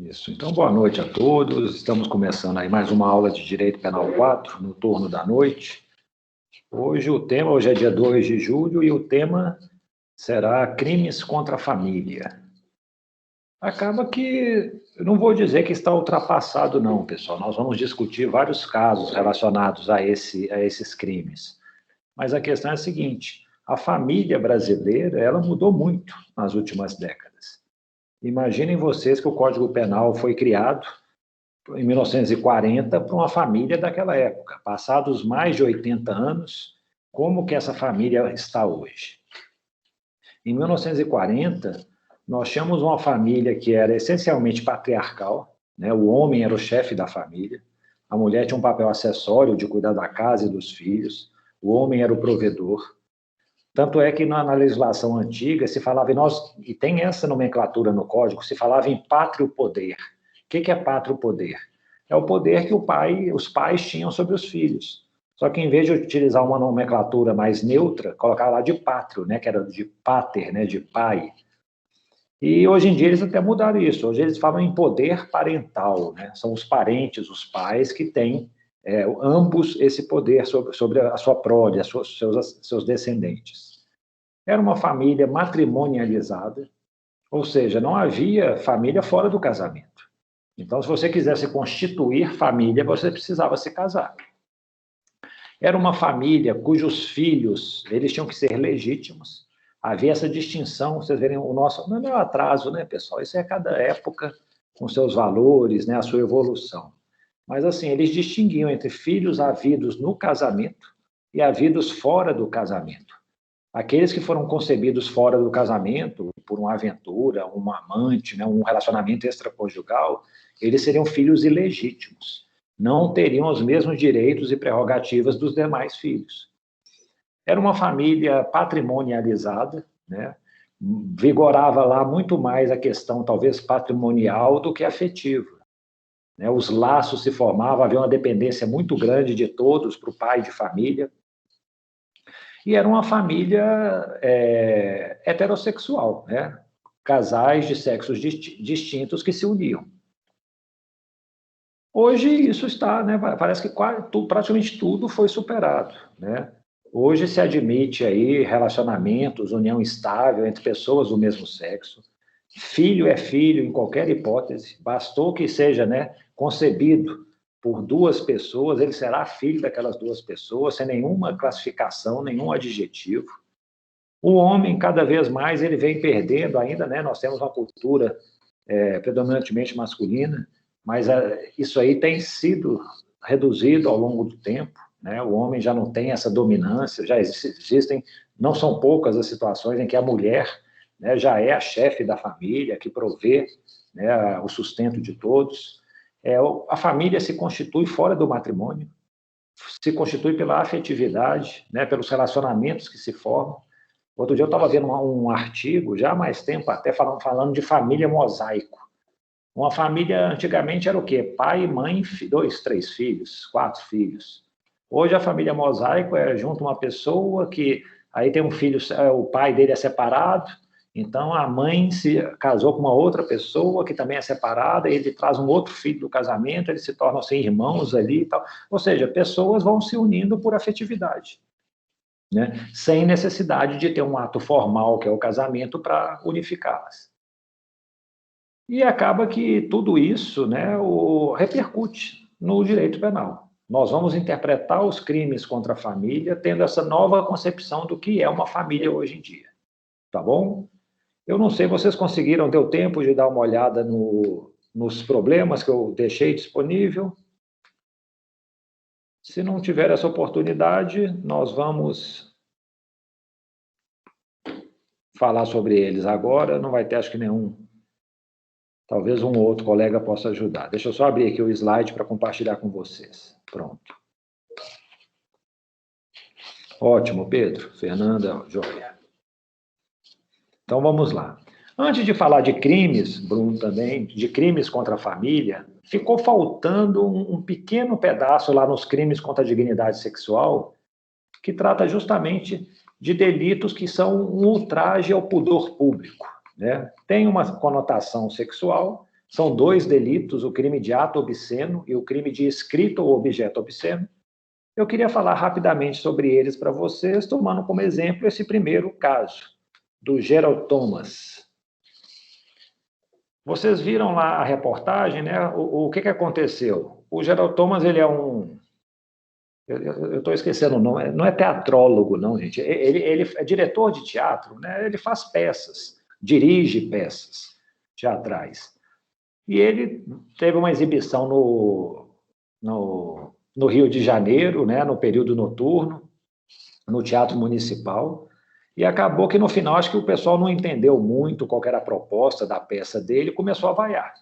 Isso. Então, boa noite a todos. Estamos começando aí mais uma aula de Direito Penal 4, no turno da noite. Hoje é dia 2 de julho, e o tema será crimes contra a família. Acaba que, eu não vou dizer que está ultrapassado não, pessoal. Nós vamos discutir vários casos relacionados a esses crimes. Mas a questão é a seguinte: a família brasileira, ela mudou muito nas últimas décadas. Imaginem vocês que o Código Penal foi criado em 1940 para uma família daquela época. Passados mais de 80 anos, como que essa família está hoje? Em 1940, nós tínhamos uma família que era essencialmente patriarcal, né? O homem era o chefe da família, a mulher tinha um papel acessório de cuidar da casa e dos filhos, o homem era o provedor. Tanto é que na legislação antiga se falava, e tem essa nomenclatura no Código, se falava em pátrio poder. O que é pátrio poder? É o poder que os pais tinham sobre os filhos. Só que em vez de utilizar uma nomenclatura mais neutra, colocar lá de pátrio, né, que era de pater, né, de pai. E hoje em dia eles até mudaram isso. Hoje eles falam em poder parental, né? São os parentes, os pais que têm ambos esse poder sobre a sua prole, seus descendentes. Era uma família matrimonializada, ou seja, não havia família fora do casamento. Então, se você quisesse constituir família, você precisava se casar. Era uma família cujos filhos, eles tinham que ser legítimos. Havia essa distinção, vocês verem o nosso... Não é um atraso, né, pessoal? Isso é cada época com seus valores, né, a sua evolução. Mas, assim, eles distinguiam entre filhos havidos no casamento e havidos fora do casamento. Aqueles que foram concebidos fora do casamento, por uma aventura, uma amante, né, um relacionamento extraconjugal, eles seriam filhos ilegítimos. Não teriam os mesmos direitos e prerrogativas dos demais filhos. Era uma família patrimonializada, né? Vigorava lá muito mais a questão, talvez, patrimonial do que afetiva. Né? Os laços se formavam, havia uma dependência muito grande de todos para o pai de família. E era uma família heterossexual, né? Casais de sexos distintos que se uniam. Hoje isso está, né? Parece que praticamente tudo foi superado, né? Hoje se admite aí relacionamentos, união estável entre pessoas do mesmo sexo. Filho é filho em qualquer hipótese, bastou que seja, né, concebido por duas pessoas, ele será filho daquelas duas pessoas, sem nenhuma classificação, nenhum adjetivo. O homem, cada vez mais, ele vem perdendo ainda, né? Nós temos uma cultura predominantemente masculina, mas isso aí tem sido reduzido ao longo do tempo, né? O homem já não tem essa dominância, já existem, não são poucas as situações em que a mulher, né, já é a chefe da família, que provê, né, o sustento de todos. A família se constitui fora do matrimônio, se constitui pela afetividade, né, pelos relacionamentos que se formam. Outro dia eu estava vendo um artigo, já há mais tempo até, falando de família mosaico. Uma família, antigamente, era o quê? Pai, mãe, 2, 3 filhos, 4 filhos. Hoje a família mosaico junto uma pessoa que aí tem um filho, o pai dele é separado, então a mãe se casou com uma outra pessoa que também é separada, ele traz um outro filho do casamento, eles se tornam assim, irmãos ali e tal. Ou seja, pessoas vão se unindo por afetividade, né? Sem necessidade de ter um ato formal, que é o casamento, para unificá-las. E acaba que tudo isso, né, repercute no direito penal. Nós vamos interpretar os crimes contra a família tendo essa nova concepção do que é uma família hoje em dia. Tá bom? Eu não sei, vocês conseguiram, deu tempo de dar uma olhada nos problemas que eu deixei disponível? Se não tiver essa oportunidade, nós vamos falar sobre eles agora. Não vai ter, acho que nenhum. Talvez um ou outro colega possa ajudar. Deixa eu só abrir aqui o slide para compartilhar com vocês. Pronto. Ótimo, Pedro, Fernanda, joia. Então, vamos lá. Antes de falar de crimes, Bruno também, de crimes contra a família, ficou faltando um pequeno pedaço lá nos crimes contra a dignidade sexual, que trata justamente de delitos que são um ultraje ao pudor público, né? Tem uma conotação sexual, são dois delitos, o crime de ato obsceno e o crime de escrito ou objeto obsceno. Eu queria falar rapidamente sobre eles para vocês, tomando como exemplo esse primeiro caso, do Gerald Thomas. Vocês viram lá a reportagem, né? O que aconteceu? O Gerald Thomas, ele é um... Eu estou esquecendo o nome, não é teatrólogo, não, gente. Ele é diretor de teatro, né? Ele faz peças, dirige peças teatrais. E ele teve uma exibição no Rio de Janeiro, né? No período noturno, no Teatro Municipal. E acabou que, no final, acho que o pessoal não entendeu muito qual era a proposta da peça dele e começou a vaiar.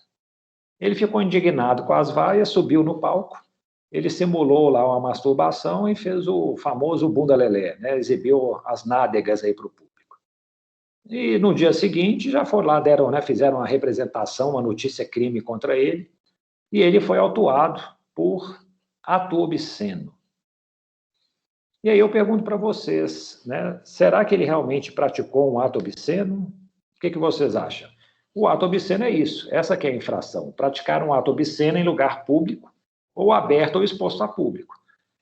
Ele ficou indignado com as vaias, subiu no palco, ele simulou lá uma masturbação e fez o famoso bunda lelé, né? Exibiu as nádegas aí para o público. E no dia seguinte já foram lá, deram, né? Fizeram uma representação, uma notícia crime contra ele, e ele foi autuado por ato obsceno. E aí eu pergunto para vocês, né? Será que ele realmente praticou um ato obsceno? O que vocês acham? O ato obsceno é isso, essa que é a infração, praticar um ato obsceno em lugar público, ou aberto ou exposto a público.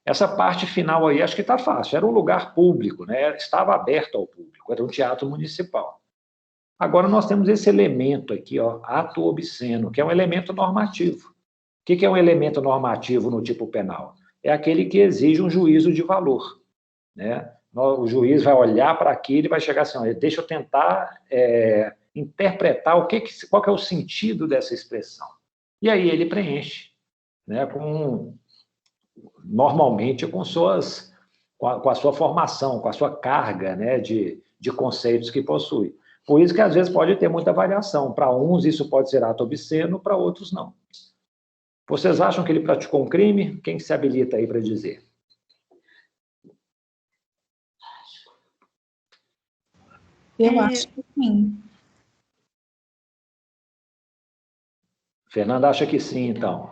Essa parte final aí acho que está fácil, era um lugar público, né? Estava aberto ao público, era um teatro municipal. Agora nós temos esse elemento aqui, ó, ato obsceno, que é um elemento normativo. O que é um elemento normativo no tipo penal? É aquele que exige um juízo de valor, né? O juiz vai olhar para aquilo e vai chegar assim, ó, deixa eu tentar interpretar qual que é o sentido dessa expressão. E aí ele preenche, né, normalmente com a sua formação, com a sua carga, né, de conceitos que possui. Por isso que às vezes pode ter muita variação. Para uns isso pode ser ato obsceno, para outros não. Vocês acham que ele praticou um crime? Quem se habilita aí para dizer? Eu acho que sim. Fernanda acha que sim, então.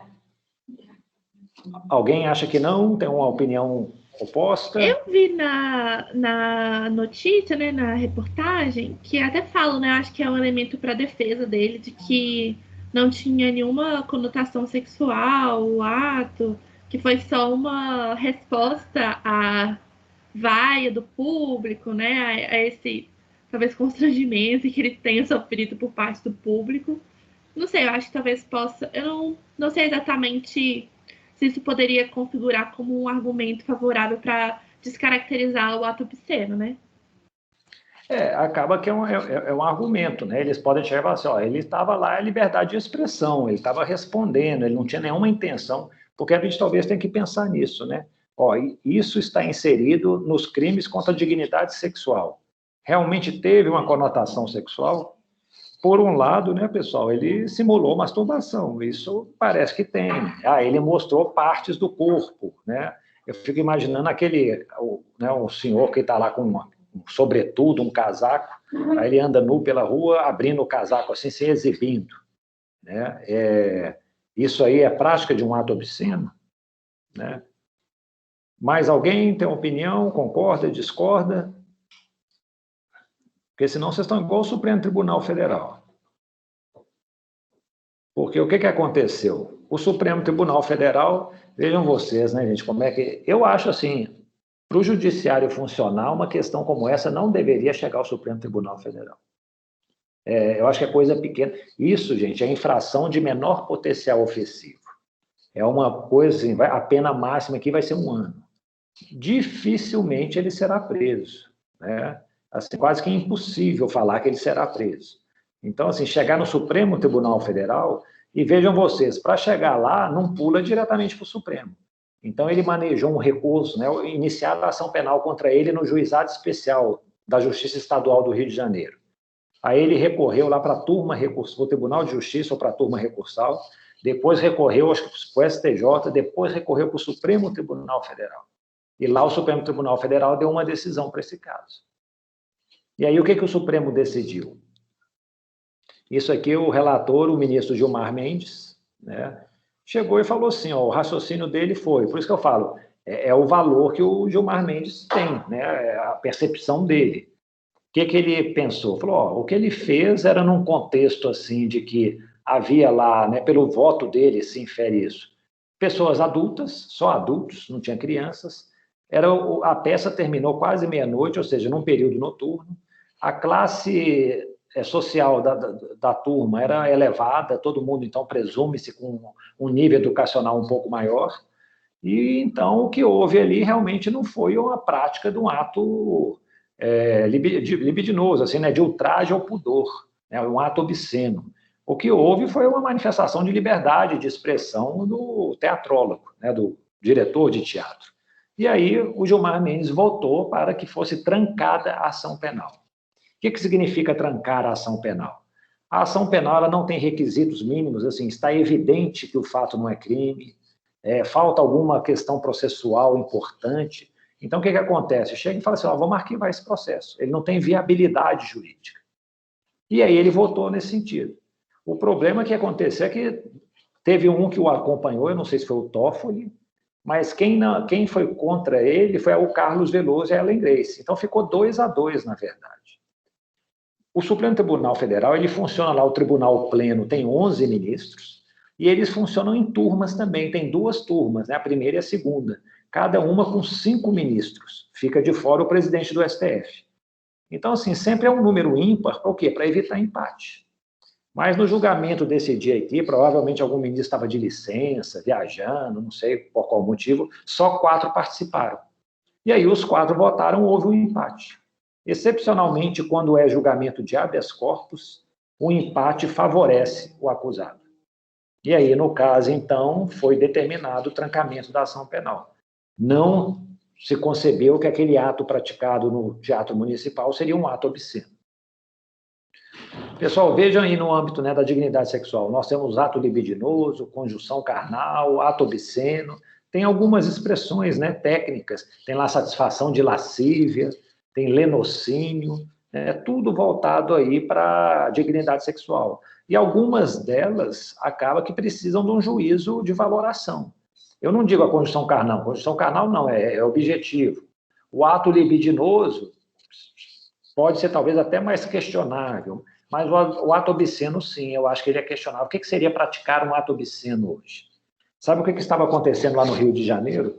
Alguém acha que não? Tem uma opinião oposta? Eu vi na notícia, né, na reportagem, que até falo, né, acho que é um elemento para defesa dele, de que não tinha nenhuma conotação sexual, o ato, que foi só uma resposta à vaia do público, né, a esse, talvez, constrangimento que ele tenha sofrido por parte do público. Não sei, eu acho que talvez possa... Eu não sei exatamente se isso poderia configurar como um argumento favorável para descaracterizar o ato obsceno, né? Acaba que é um argumento, né? Eles podem chegar e falar assim, ó, ele estava lá em liberdade de expressão, ele estava respondendo, ele não tinha nenhuma intenção, porque a gente talvez tenha que pensar nisso, né? Ó, isso está inserido nos crimes contra a dignidade sexual. Realmente teve uma conotação sexual? Por um lado, né, pessoal, ele simulou masturbação, isso parece que tem. Ele mostrou partes do corpo, né? Eu fico imaginando o senhor que está lá com um sobretudo, um casaco, aí ele anda nu pela rua, abrindo o casaco assim, se exibindo, né? Isso aí é prática de um ato obsceno, né? Mais alguém tem opinião, concorda, discorda? Porque senão vocês estão igual ao Supremo Tribunal Federal. Porque o que aconteceu? O Supremo Tribunal Federal, vejam vocês, né, gente, como é que... Eu acho assim, para o judiciário funcionar, uma questão como essa não deveria chegar ao Supremo Tribunal Federal. Eu acho que é coisa pequena. Isso, gente, é infração de menor potencial ofensivo. É uma coisa assim, a pena máxima aqui vai ser 1 ano. Dificilmente ele será preso, né? Assim, quase que impossível falar que ele será preso. Então, assim, chegar no Supremo Tribunal Federal, e vejam vocês, para chegar lá, não pula diretamente para o Supremo. Então, ele manejou um recurso, né, iniciado a ação penal contra ele no Juizado Especial da Justiça Estadual do Rio de Janeiro. Aí ele recorreu lá para a turma recursal, o Tribunal de Justiça ou para a turma recursal, depois recorreu, acho que para o STJ, depois recorreu para o Supremo Tribunal Federal. E lá o Supremo Tribunal Federal deu uma decisão para esse caso. E aí o que o Supremo decidiu? Isso aqui, o relator, o ministro Gilmar Mendes, né, chegou e falou assim, ó, o raciocínio dele foi, por isso que eu falo, é o valor que o Gilmar Mendes tem, né? A percepção dele. O que ele pensou? Falou, ó, o que ele fez era num contexto assim de que havia lá, né, pelo voto dele se infere isso, pessoas adultas, só adultos, não tinha crianças, a peça terminou quase meia-noite, ou seja, num período noturno, a classe social da turma era elevada, todo mundo, então, presume-se com um nível educacional um pouco maior, e então o que houve ali realmente não foi uma prática de um ato libidinoso, assim, né, de ultraje ao pudor, né, um ato obsceno. O que houve foi uma manifestação de liberdade de expressão do teatrólogo, né, do diretor de teatro. E aí o Gilmar Mendes votou para que fosse trancada a ação penal. O que significa trancar a ação penal? A ação penal ela não tem requisitos mínimos, assim, está evidente que o fato não é crime, falta alguma questão processual importante. Então, o que acontece? Chega e fala assim, vamos arquivar esse processo. Ele não tem viabilidade jurídica. E aí ele votou nesse sentido. O problema que aconteceu é que teve um que o acompanhou, eu não sei se foi o Toffoli, mas quem foi contra ele foi o Carlos Veloso e a Ellen Grace. Então, ficou 2-2, na verdade. O Supremo Tribunal Federal, ele funciona lá, o Tribunal Pleno tem 11 ministros, e eles funcionam em turmas também, tem 2 turmas, né, a primeira e a segunda, cada uma com 5 ministros. Fica de fora o presidente do STF. Então, assim, sempre é um número ímpar, para o quê? Para evitar empate. Mas no julgamento desse dia aqui, provavelmente algum ministro estava de licença, viajando, não sei por qual motivo, só 4 participaram. E aí os 4 votaram, houve um empate. Excepcionalmente, quando é julgamento de habeas corpus, o empate favorece o acusado. E aí, no caso, então, foi determinado o trancamento da ação penal. Não se concebeu que aquele ato praticado no Teatro Municipal seria um ato obsceno. Pessoal, vejam aí no âmbito, né, da dignidade sexual, nós temos ato libidinoso, conjunção carnal, ato obsceno, tem algumas expressões, né, técnicas, tem lá satisfação de lascívia, tem lenocínio, tudo voltado aí para a dignidade sexual. E algumas delas acabam que precisam de um juízo de valoração. Eu não digo a conjunção carnal não, é objetivo. O ato libidinoso pode ser talvez até mais questionável, mas o ato obsceno, sim, eu acho que ele é questionável. O que seria praticar um ato obsceno hoje? Sabe o que estava acontecendo lá no Rio de Janeiro?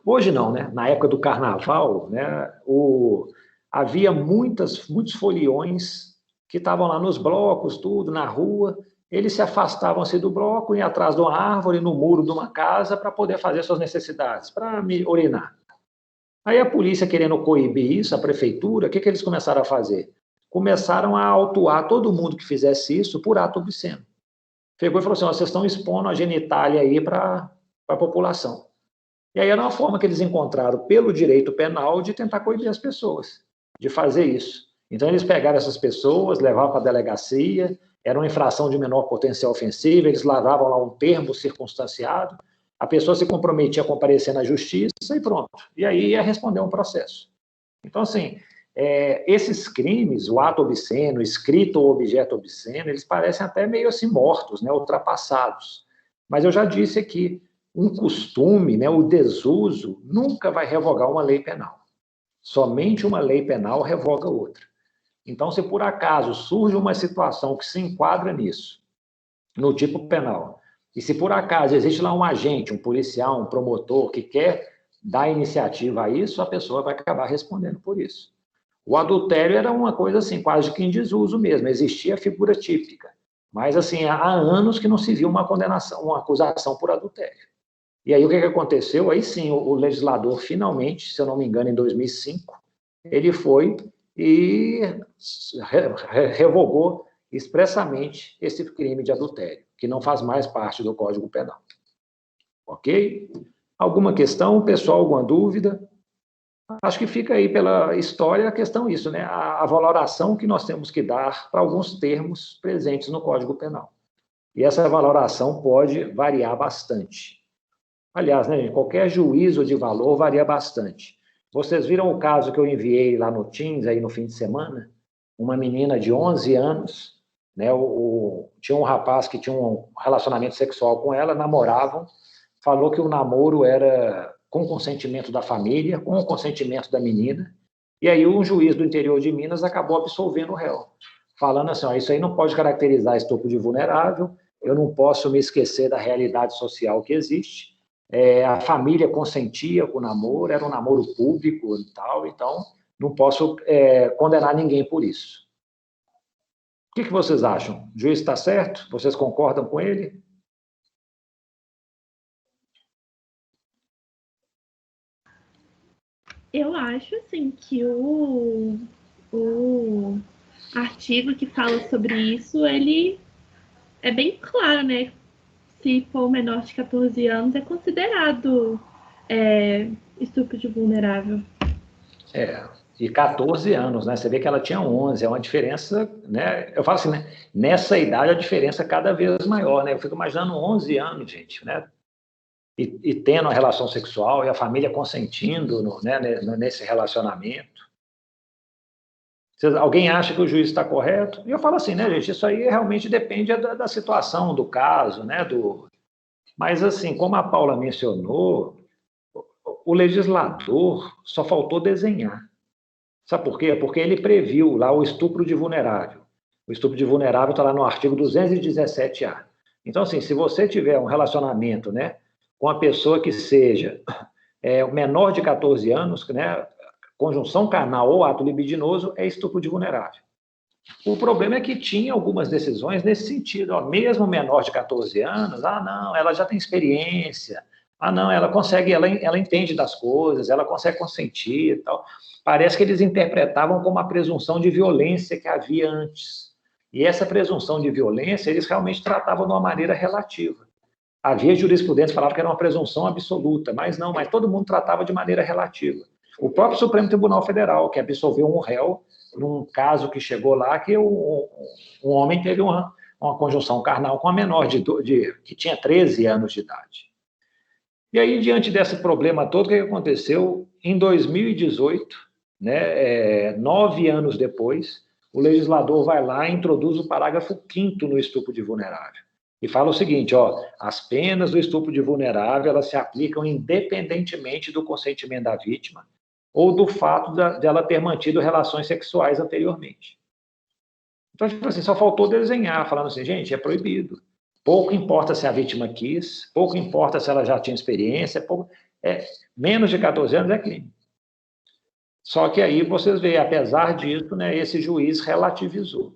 Hoje não, né? Na época do Carnaval, né, havia muitos foliões que estavam lá nos blocos, tudo, na rua. Eles se afastavam-se do bloco, iam atrás de uma árvore, no muro de uma casa, para poder fazer suas necessidades, para urinar. Aí a polícia, querendo coibir isso, a prefeitura, o que eles começaram a fazer? Começaram a autuar todo mundo que fizesse isso por ato obsceno. Pegou e falou assim, vocês estão expondo a genitália aí para a população. E aí era uma forma que eles encontraram pelo direito penal de tentar coibir as pessoas, de fazer isso. Então eles pegaram essas pessoas, levavam para a delegacia, era uma infração de menor potencial ofensivo, eles lavavam lá um termo circunstanciado, a pessoa se comprometia a comparecer na justiça e pronto. E aí ia responder um processo. Então, assim, esses crimes, o ato obsceno, escrito ou objeto obsceno, eles parecem até meio assim mortos, né, ultrapassados. Mas eu já disse aqui, um costume, né, o desuso, nunca vai revogar uma lei penal. Somente uma lei penal revoga outra. Então, se por acaso surge uma situação que se enquadra nisso, no tipo penal, e se por acaso existe lá um agente, um policial, um promotor que quer dar iniciativa a isso, a pessoa vai acabar respondendo por isso. O adultério era uma coisa assim, quase que em desuso mesmo, existia a figura típica, mas assim, há anos que não se viu uma condenação, uma acusação por adultério. E aí o que aconteceu? Aí sim, o legislador finalmente, se eu não me engano, em 2005, ele foi e revogou expressamente esse crime de adultério, que não faz mais parte do Código Penal. Ok? Alguma questão, pessoal, alguma dúvida? Acho que fica aí pela história a questão isso, né? A valoração que nós temos que dar para alguns termos presentes no Código Penal. E essa valoração pode variar bastante. Aliás, né, qualquer juízo de valor varia bastante. Vocês viram o caso que eu enviei lá no Teams, aí no fim de semana? Uma menina de 11 anos, né, tinha um rapaz que tinha um relacionamento sexual com ela, namoravam, falou que o namoro era com consentimento da família, com o consentimento da menina, e aí um juiz do interior de Minas acabou absolvendo o réu, falando assim, ó, isso aí não pode caracterizar estupro de vulnerável, eu não posso me esquecer da realidade social que existe, a família consentia com o namoro, era um namoro público e tal, então não posso condenar ninguém por isso. O que vocês acham? O juiz está certo? Vocês concordam com ele? Eu acho, assim, que o artigo que fala sobre isso, ele é bem claro, né? Se for menor de 14 anos, é considerado estupro de vulnerável. E 14 anos, né? Você vê que ela tinha 11, é uma diferença, né? Eu falo assim, né? Nessa idade a diferença é cada vez maior, né? Eu fico imaginando 11 anos, gente, né? E tendo uma relação sexual e a família consentindo nesse relacionamento. Alguém acha que o juiz está correto? E eu falo assim, né, gente? Isso aí realmente depende da situação, do caso, né? Mas, assim, como a Paula mencionou, o legislador só faltou desenhar. Sabe por quê? Porque ele previu lá o estupro de vulnerável. O estupro de vulnerável está lá no artigo 217A. Então, assim, se você tiver um relacionamento, né, com uma pessoa que seja menor de 14 anos, né, conjunção carnal ou ato libidinoso, é estupro de vulnerável. O problema é que tinha algumas decisões nesse sentido. Ó, mesmo menor de 14 anos, não, ela já tem experiência. Não, ela consegue, ela entende das coisas, ela consegue consentir e tal. Parece que eles interpretavam como a presunção de violência que havia antes. E essa presunção de violência, eles realmente tratavam de uma maneira relativa. Havia jurisprudência que falava que era uma presunção absoluta, mas não, mas todo mundo tratava de maneira relativa. O próprio Supremo Tribunal Federal, que absolveu um réu num caso que chegou lá, que um homem teve uma conjunção carnal com a menor que tinha 13 anos de idade. E aí, diante desse problema todo, o que aconteceu? Em 2018, né, 9 anos depois, o legislador vai lá e introduz o parágrafo 5º no estupro de vulnerável. E fala o seguinte, ó, as penas do estupro de vulnerável, elas se aplicam independentemente do consentimento da vítima ou do fato de ela ter mantido relações sexuais anteriormente. Então, tipo assim, só faltou desenhar, falando assim, gente, é proibido. Pouco importa se a vítima quis, pouco importa se ela já tinha experiência, menos de 14 anos é crime. Só que aí vocês veem, apesar disso, né, esse juiz relativizou.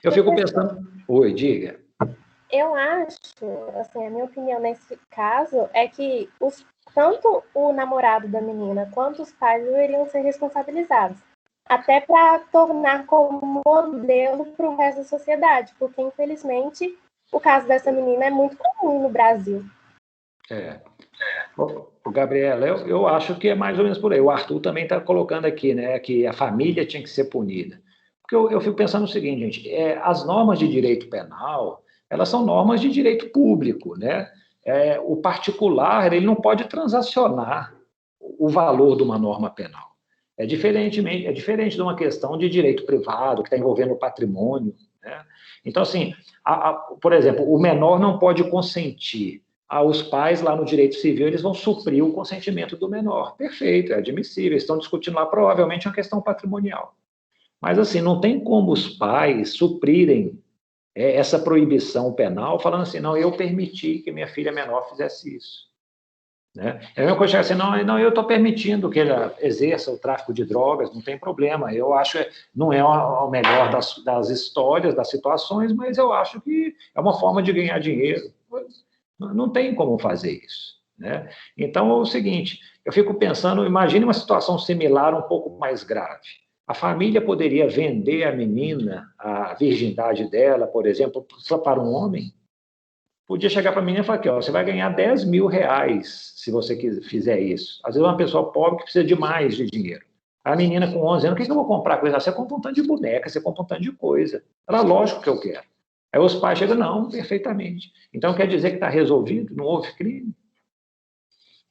Eu fico pensando... Oi, diga. Eu acho, assim, a minha opinião nesse caso é que tanto o namorado da menina quanto os pais deveriam ser responsabilizados. Até para tornar como modelo para o resto da sociedade, porque, infelizmente, o caso dessa menina é muito comum no Brasil. O Gabriela, eu acho que é mais ou menos por aí. O Arthur também está colocando aqui, né, que a família tinha que ser punida. Porque eu fico pensando o seguinte, gente, as normas de direito penal, elas são normas de direito público, né? O particular, ele não pode transacionar o valor de uma norma penal. É diferente de uma questão de direito privado, que está envolvendo o patrimônio, né? Então, assim, por exemplo, o menor não pode consentir. Os pais, lá no direito civil, eles vão suprir o consentimento do menor. Perfeito, é admissível. Estão discutindo lá, provavelmente, uma questão patrimonial. Mas, assim, não tem como os pais suprirem essa proibição penal, falando assim, não, eu permiti que minha filha menor fizesse isso. Né? É a mesma coisa assim, não, eu estou permitindo que ela exerça o tráfico de drogas, não tem problema. Eu acho que não é o melhor das histórias, das situações, mas eu acho que é uma forma de ganhar dinheiro. Não tem como fazer isso. Né? Então, é o seguinte, eu fico pensando, imagine uma situação similar, um pouco mais grave. A família poderia vender a menina, a virgindade dela, por exemplo, só para um homem? Podia chegar para a menina e falar aqui, ó, você vai ganhar 10 mil reais se você fizer isso. Às vezes uma pessoa pobre que precisa de mais de dinheiro. A menina com 11 anos, o que eu vou comprar com isso? Você compra um tanto de boneca, você compra um tanto de coisa. Ela, lógico que eu quero. Aí os pais chegam, não, perfeitamente. Então quer dizer que está resolvido, não houve crime?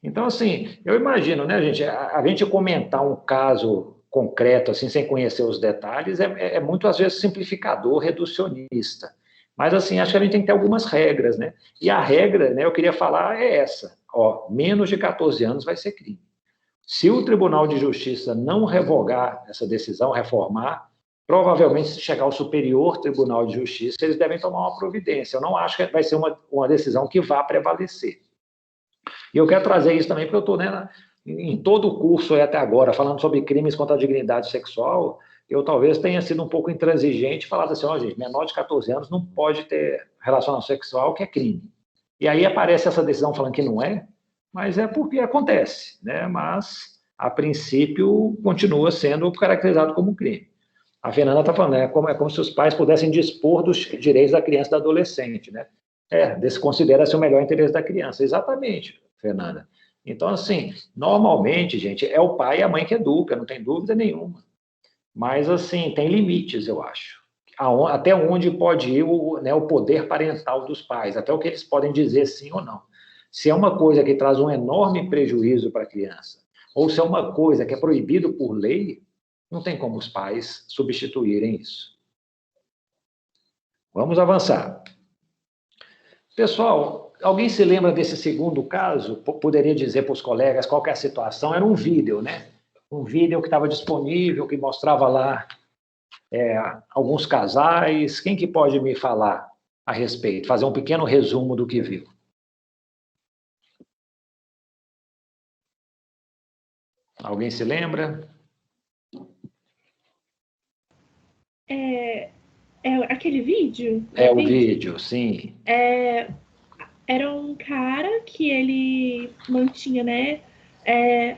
Então, assim, eu imagino, né, gente, a gente comentar um caso concreto, assim, sem conhecer os detalhes, é muito, às vezes, simplificador, reducionista. Mas, assim, acho que a gente tem que ter algumas regras, né? E a regra, né, eu queria falar, é essa. Ó, menos de 14 anos vai ser crime. Se o Tribunal de Justiça não revogar essa decisão, reformar, provavelmente, se chegar ao Superior Tribunal de Justiça, eles devem tomar uma providência. Eu não acho que vai ser uma decisão que vá prevalecer. E eu quero trazer isso também, porque eu estou, né, em todo o curso até agora, falando sobre crimes contra a dignidade sexual, eu talvez tenha sido um pouco intransigente e falado assim, ó, gente, menor de 14 anos não pode ter relacionamento sexual, que é crime. E aí aparece essa decisão falando que não é, mas é porque acontece, né? Mas, a princípio, continua sendo caracterizado como crime. A Fernanda está falando, é como se os pais pudessem dispor dos direitos da criança e do adolescente, né? Desconsidera-se o melhor interesse da criança. Exatamente, Fernanda. Então, assim, normalmente, gente, é o pai e a mãe que educa, não tem dúvida nenhuma. Mas, assim, tem limites, eu acho. Até onde pode ir o poder parental dos pais, até o que eles podem dizer sim ou não. Se é uma coisa que traz um enorme prejuízo para a criança, ou se é uma coisa que é proibido por lei, não tem como os pais substituírem isso. Vamos avançar. Pessoal, alguém se lembra desse segundo caso? Poderia dizer para os colegas qual que é a situação? Era um vídeo, né? Um vídeo que estava disponível, que mostrava lá alguns casais. Quem que pode me falar a respeito? Fazer um pequeno resumo do que viu. Alguém se lembra? É aquele vídeo? O vídeo, sim. Era um cara que ele mantinha, né,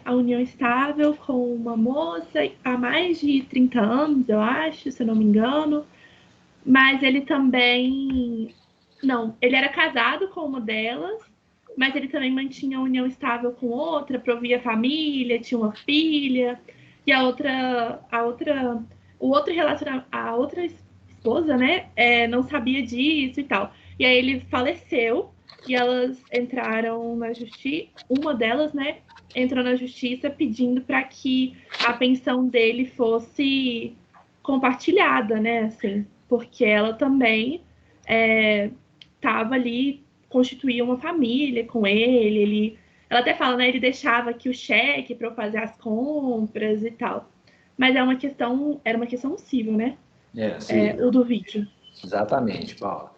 a união estável com uma moça há mais de 30 anos, eu acho, se eu não me engano. Mas ele também... Não, ele era casado com uma delas, mas ele também mantinha a união estável com outra, provia família, tinha uma filha, e a outra esposa, né, não sabia disso e tal. E aí ele faleceu, e elas entraram na justiça, uma delas, né, entrou na justiça pedindo para que a pensão dele fosse compartilhada, né, assim, porque ela também estava ali, constituía uma família com ele, ela até fala, né, ele deixava aqui o cheque para eu fazer as compras e tal. Mas era uma questão civil, né? O do vídeo. Exatamente, Paula.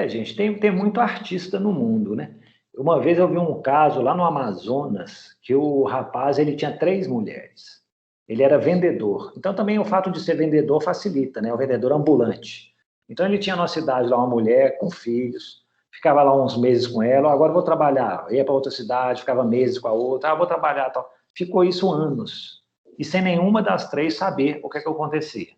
Gente, tem muito artista no mundo, né? Uma vez eu vi um caso lá no Amazonas, que o rapaz, ele tinha 3 mulheres. Ele era vendedor. Então, também o fato de ser vendedor facilita, né? O vendedor ambulante. Então, ele tinha na cidade lá uma mulher com filhos, ficava lá uns meses com ela, agora vou trabalhar. Ia para outra cidade, ficava meses com a outra, vou trabalhar, tal. Ficou isso anos. E sem nenhuma das 3 saber o que acontecia.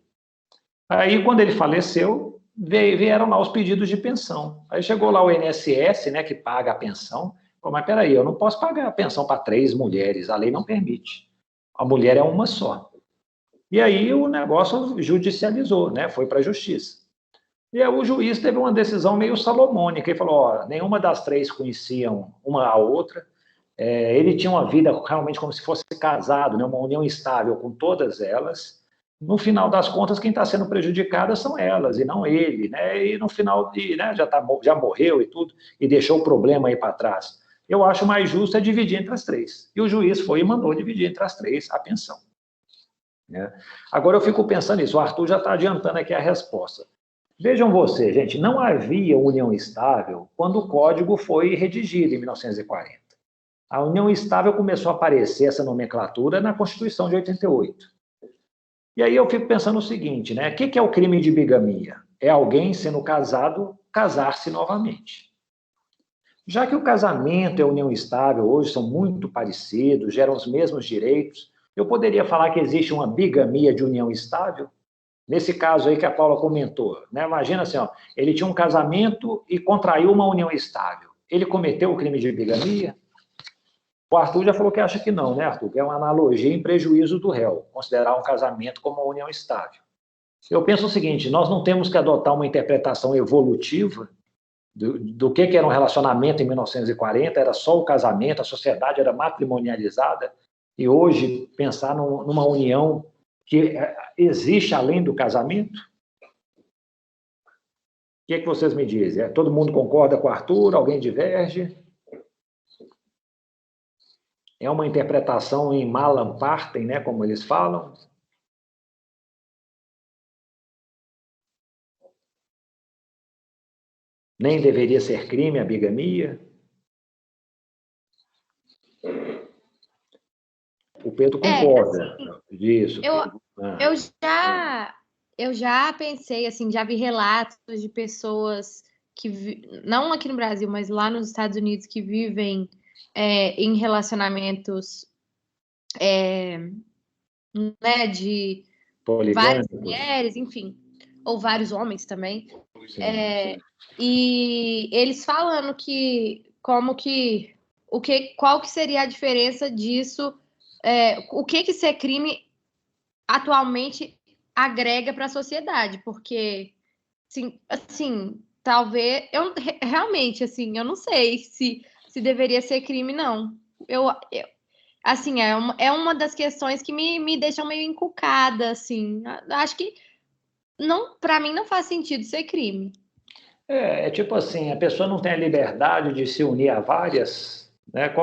Aí, quando ele faleceu, vieram lá os pedidos de pensão. Aí chegou lá o INSS, né, que paga a pensão. Pô, mas peraí, eu não posso pagar a pensão para 3 mulheres, a lei não permite. A mulher é uma só. E aí o negócio judicializou, né, foi para a justiça. E aí o juiz teve uma decisão meio salomônica, ele falou, ó, nenhuma das 3 conheciam uma a outra, ele tinha uma vida realmente como se fosse casado, né, uma união estável com todas elas. No final das contas, quem está sendo prejudicada são elas, e não ele, né? E no final, né, já morreu e tudo, e deixou o problema aí para trás. Eu acho mais justo dividir entre as 3. E o juiz foi e mandou dividir entre as 3 a pensão. Né? Agora eu fico pensando nisso, o Arthur já está adiantando aqui a resposta. Vejam vocês, gente, não havia união estável quando o Código foi redigido em 1940. A união estável começou a aparecer, essa nomenclatura, na Constituição de 88. E aí eu fico pensando o seguinte, né? O que é o crime de bigamia? É alguém sendo casado, casar-se novamente. Já que o casamento e a união estável hoje são muito parecidos, geram os mesmos direitos, eu poderia falar que existe uma bigamia de união estável? Nesse caso aí que a Paula comentou, né? Imagina assim, ó, ele tinha um casamento e contraiu uma união estável. Ele cometeu o crime de bigamia? O Arthur já falou que acha que não, né, Arthur? Que é uma analogia em prejuízo do réu, considerar um casamento como uma união estável. Eu penso o seguinte, nós não temos que adotar uma interpretação evolutiva do que era um relacionamento em 1940, era só o casamento, a sociedade era matrimonializada, e hoje pensar numa união que existe além do casamento? que é que vocês me dizem? Todo mundo concorda com o Arthur? Alguém diverge? É uma interpretação em malam partem, né, como eles falam? Nem deveria ser crime a bigamia? O Pedro concorda disso. Eu já pensei, assim, já vi relatos de pessoas não aqui no Brasil, mas lá nos Estados Unidos, que vivem em relacionamentos né, de várias mulheres, enfim, ou vários homens também. Sim. E eles falando qual que seria a diferença disso, o que ser crime atualmente agrega para a sociedade, porque assim, talvez realmente assim, eu não sei se deveria ser crime, não. Assim, é uma das questões que me deixam meio encucada, assim. Acho que para mim não faz sentido ser crime. É tipo assim, a pessoa não tem a liberdade de se unir a várias, né?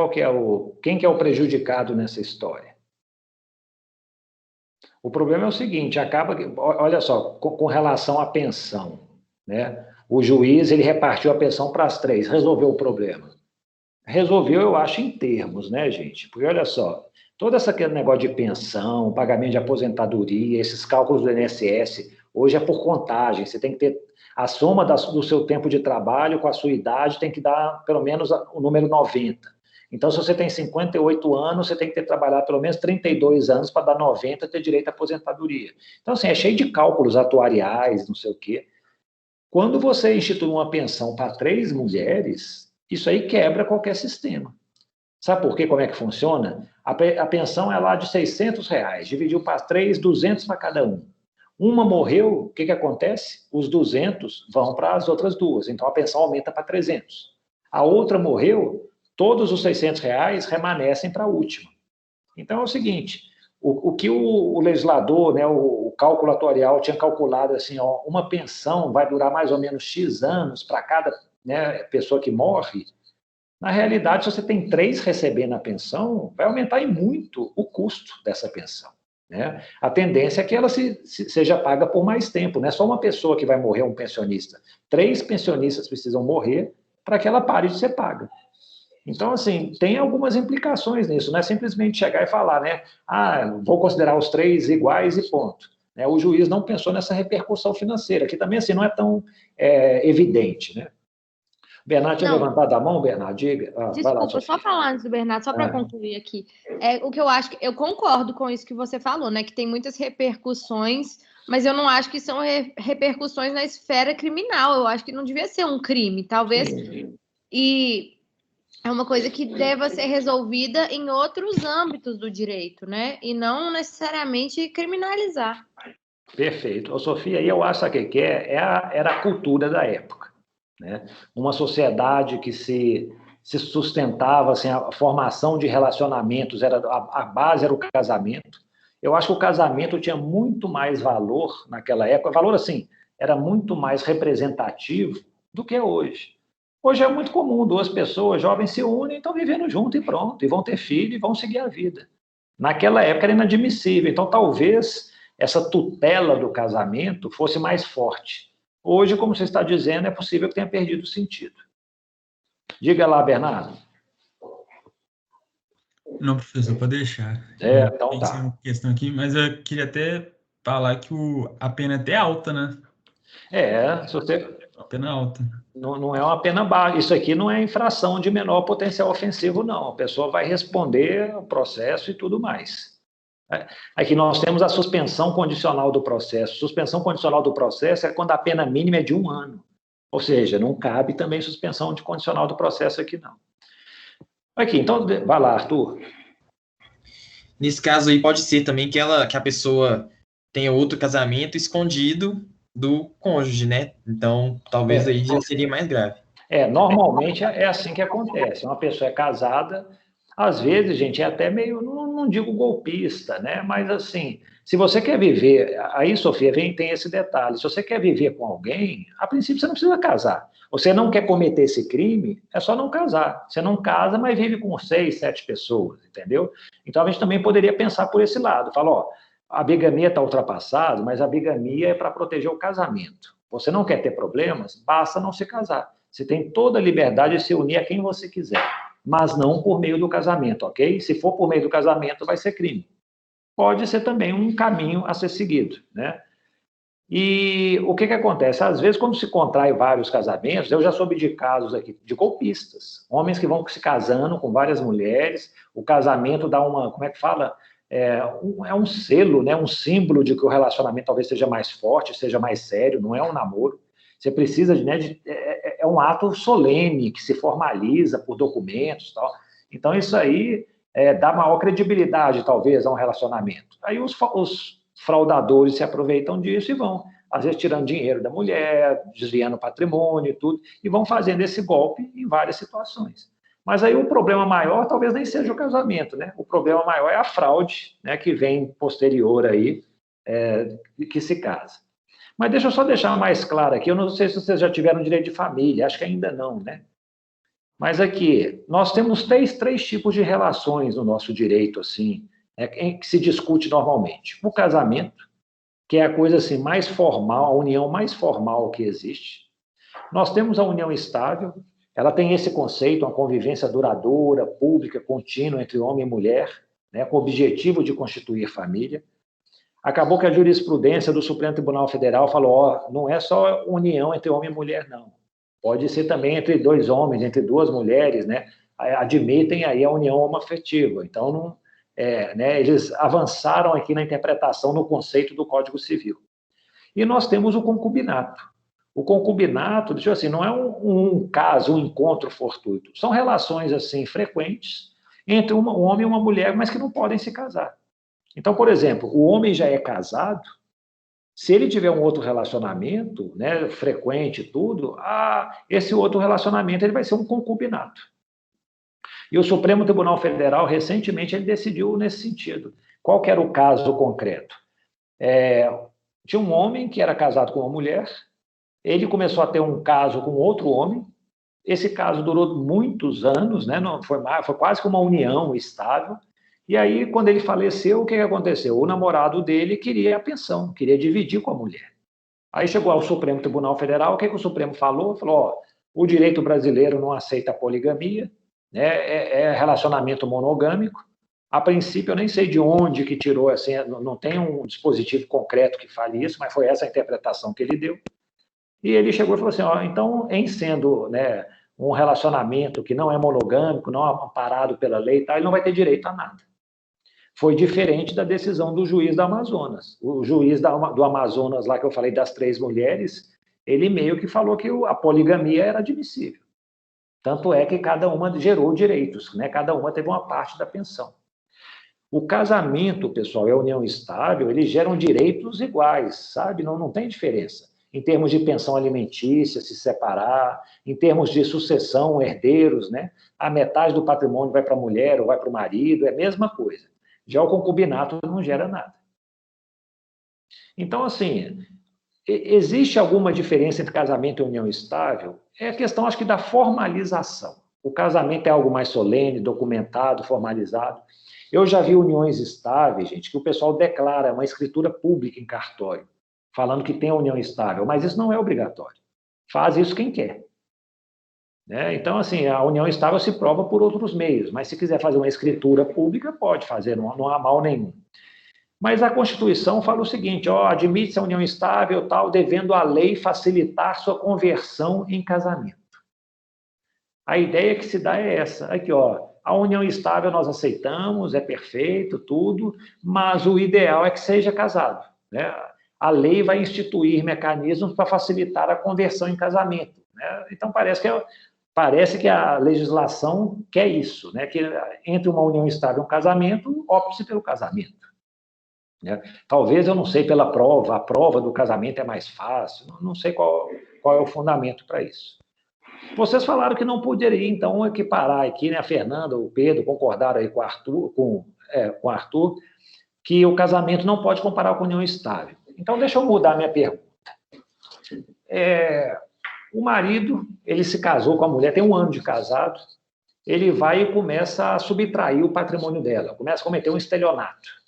Quem que é o prejudicado nessa história? O problema é o seguinte, olha só, com relação à pensão, né? O juiz, ele repartiu a pensão para as 3, resolveu o problema. Resolveu, eu acho, em termos, né, gente? Porque olha só, todo aquele negócio de pensão, pagamento de aposentadoria, esses cálculos do INSS, hoje é por contagem, você tem que ter a soma do seu tempo de trabalho com a sua idade, tem que dar pelo menos o número 90. Então, se você tem 58 anos, você tem que ter trabalhado pelo menos 32 anos para dar 90 e ter direito à aposentadoria. Então, assim, é cheio de cálculos atuariais, não sei o quê. Quando você institui uma pensão para 3 mulheres, isso aí quebra qualquer sistema. Sabe por quê? Como é que funciona? A pensão é lá de R$600, dividiu para 3, 200 para cada um. Uma morreu, o que acontece? Os 200 vão para as outras 2, então a pensão aumenta para 300. A outra morreu, todos os R$600 remanescem para a última. Então é o seguinte, o que o legislador, né, o cálculo atuarial tinha calculado assim, ó, uma pensão vai durar mais ou menos X anos para cada, né, pessoa que morre. Na realidade, se você tem 3 recebendo a pensão, vai aumentar em muito o custo dessa pensão. Né? A tendência é que ela seja paga por mais tempo, não é só uma pessoa que vai morrer, um pensionista. 3 pensionistas precisam morrer para que ela pare de ser paga. Então, assim, tem algumas implicações nisso, não é simplesmente chegar e falar, né? Vou considerar os 3 iguais e ponto. O juiz não pensou nessa repercussão financeira, que também assim, não é tão evidente, né? Bernardo tinha levantado a mão, Bernardo, diga. Desculpa, só falar antes do Bernardo, só para concluir aqui. O que eu acho, eu concordo com isso que você falou, né? Que tem muitas repercussões, mas eu não acho que são repercussões na esfera criminal. Eu acho que não devia ser um crime, talvez. Sim. E é uma coisa que deva ser resolvida em outros âmbitos do direito, né? E não necessariamente criminalizar. Perfeito. Sofia, eu acho que era a cultura da época. Né? Uma sociedade que se sustentava, assim, a formação de relacionamentos, a base era o casamento. Eu acho que o casamento tinha muito mais valor naquela época, valor assim, era muito mais representativo do que hoje. Hoje é muito comum, 2 pessoas jovens se unem, estão vivendo junto e pronto, e vão ter filho e vão seguir a vida. Naquela época era inadmissível, então talvez essa tutela do casamento fosse mais forte. Hoje, como você está dizendo, é possível que tenha perdido o sentido. Diga lá, Bernardo. Não, professor, pode deixar. Então tá. Uma questão aqui, mas eu queria até falar que a pena é até alta, né? Se você... A pena alta. Não é uma pena baixa. Isso aqui não é infração de menor potencial ofensivo, não. A pessoa vai responder o processo e tudo mais. Aqui nós temos a suspensão condicional do processo. Suspensão condicional do processo é quando a pena mínima é de 1 ano. Ou seja, não cabe também suspensão condicional do processo aqui, não. Aqui, então, vai lá, Arthur. Nesse caso aí, pode ser também que a pessoa tenha outro casamento escondido do cônjuge, né? Então, talvez aí já seria mais grave. Normalmente é assim que acontece. Uma pessoa é casada, Às vezes, gente, é até meio, não digo golpista, né? Mas assim, se você quer viver, aí, Sofia, tem esse detalhe, se você quer viver com alguém, a princípio você não precisa casar. Você não quer cometer esse crime, é só não casar. Você não casa, mas vive com 6, 7 pessoas, entendeu? Então a gente também poderia pensar por esse lado. Fala, ó, a bigamia está ultrapassada, mas a bigamia é para proteger o casamento. Você não quer ter problemas, basta não se casar. Você tem toda a liberdade de se unir a quem você quiser, mas não por meio do casamento, ok? Se for por meio do casamento, vai ser crime. Pode ser também um caminho a ser seguido, né? E o que acontece? Às vezes, quando se contrai vários casamentos, eu já soube de casos aqui de golpistas, homens que vão se casando com várias mulheres, o casamento dá uma, como é que fala? É um selo, né? Um símbolo de que o relacionamento talvez seja mais forte, seja mais sério, não é um namoro. Você precisa é um ato solene que se formaliza por documentos e tal. Então, isso aí dá maior credibilidade, talvez, a um relacionamento. Aí os fraudadores se aproveitam disso e vão, às vezes, tirando dinheiro da mulher, desviando patrimônio e tudo, e vão fazendo esse golpe em várias situações. Mas aí o problema maior talvez nem seja o casamento, né? O problema maior é a fraude, né, que vem posterior aí, que se casa. Mas deixa eu só deixar mais claro aqui, eu não sei se vocês já tiveram direito de família, acho que ainda não, né? Mas aqui, nós temos três tipos de relações no nosso direito, assim, que se discute normalmente. O casamento, que é a coisa assim mais formal, a união mais formal que existe. Nós temos a união estável, ela tem esse conceito, uma convivência duradoura, pública, contínua entre homem e mulher, né, com o objetivo de constituir família. Acabou que a jurisprudência do Supremo Tribunal Federal falou, ó, não é só união entre homem e mulher, não. Pode ser também entre 2 homens, entre 2 mulheres, né? Admitem aí a união homoafetiva. Então, não, né, eles avançaram aqui na interpretação no conceito do Código Civil. E nós temos o concubinato. O concubinato, deixa eu assim, não é um caso, um encontro fortuito. São relações assim frequentes entre um homem e uma mulher, mas que não podem se casar. Então, por exemplo, o homem já é casado, se ele tiver um outro relacionamento, né, frequente e tudo, esse outro relacionamento ele vai ser um concubinato. E o Supremo Tribunal Federal, recentemente, ele decidiu nesse sentido. Qual que era o caso concreto? Tinha um homem que era casado com uma mulher, ele começou a ter um caso com outro homem, esse caso durou muitos anos, né, foi quase que uma união estável, e aí, quando ele faleceu, o que aconteceu? O namorado dele queria a pensão, queria dividir com a mulher. Aí chegou ao Supremo Tribunal Federal, o que o Supremo falou? Falou, ó, o direito brasileiro não aceita a poligamia, né, é relacionamento monogâmico. A princípio, eu nem sei de onde que tirou, assim, não tem um dispositivo concreto que fale isso, mas foi essa a interpretação que ele deu. E ele chegou e falou assim, ó, então, em sendo, né, um relacionamento que não é monogâmico, não é amparado pela lei, tá, ele não vai ter direito a nada. Foi diferente da decisão do juiz do Amazonas. O juiz do Amazonas, lá que eu falei das 3 mulheres, ele meio que falou que a poligamia era admissível. Tanto é que cada uma gerou direitos, né? Cada uma teve uma parte da pensão. O casamento, pessoal, é a união estável, eles geram direitos iguais, sabe? Não tem diferença. Em termos de pensão alimentícia, se separar, em termos de sucessão, herdeiros, né? A metade do patrimônio vai para a mulher ou vai para o marido, é a mesma coisa. Já o concubinato não gera nada. Então, assim, existe alguma diferença entre casamento e união estável? É a questão, acho que, da formalização. O casamento é algo mais solene, documentado, formalizado. Eu já vi uniões estáveis, gente, que o pessoal declara uma escritura pública em cartório, falando que tem a união estável, mas isso não é obrigatório. Faz isso quem quer. Né? Então, assim, a união estável se prova por outros meios, mas se quiser fazer uma escritura pública, pode fazer, não há mal nenhum. Mas a Constituição fala o seguinte, ó, admite-se a união estável, tal, devendo a lei facilitar sua conversão em casamento. A ideia que se dá é essa, aqui, ó, a união estável nós aceitamos, é perfeito, tudo, mas o ideal é que seja casado, né? A lei vai instituir mecanismos para facilitar a conversão em casamento, né? Então, parece que a legislação quer isso, né? Que entre uma união estável e um casamento, opte-se pelo casamento. Né? Talvez, eu não sei, pela prova, a prova do casamento é mais fácil, não sei qual é o fundamento para isso. Vocês falaram que não poderia, então, equiparar aqui, né? A Fernanda, o Pedro concordaram aí com o Arthur, que o casamento não pode comparar com união estável. Então, deixa eu mudar a minha pergunta. O marido, ele se casou com a mulher, tem 1 ano de casado, ele vai e começa a subtrair o patrimônio dela, começa a cometer um estelionato.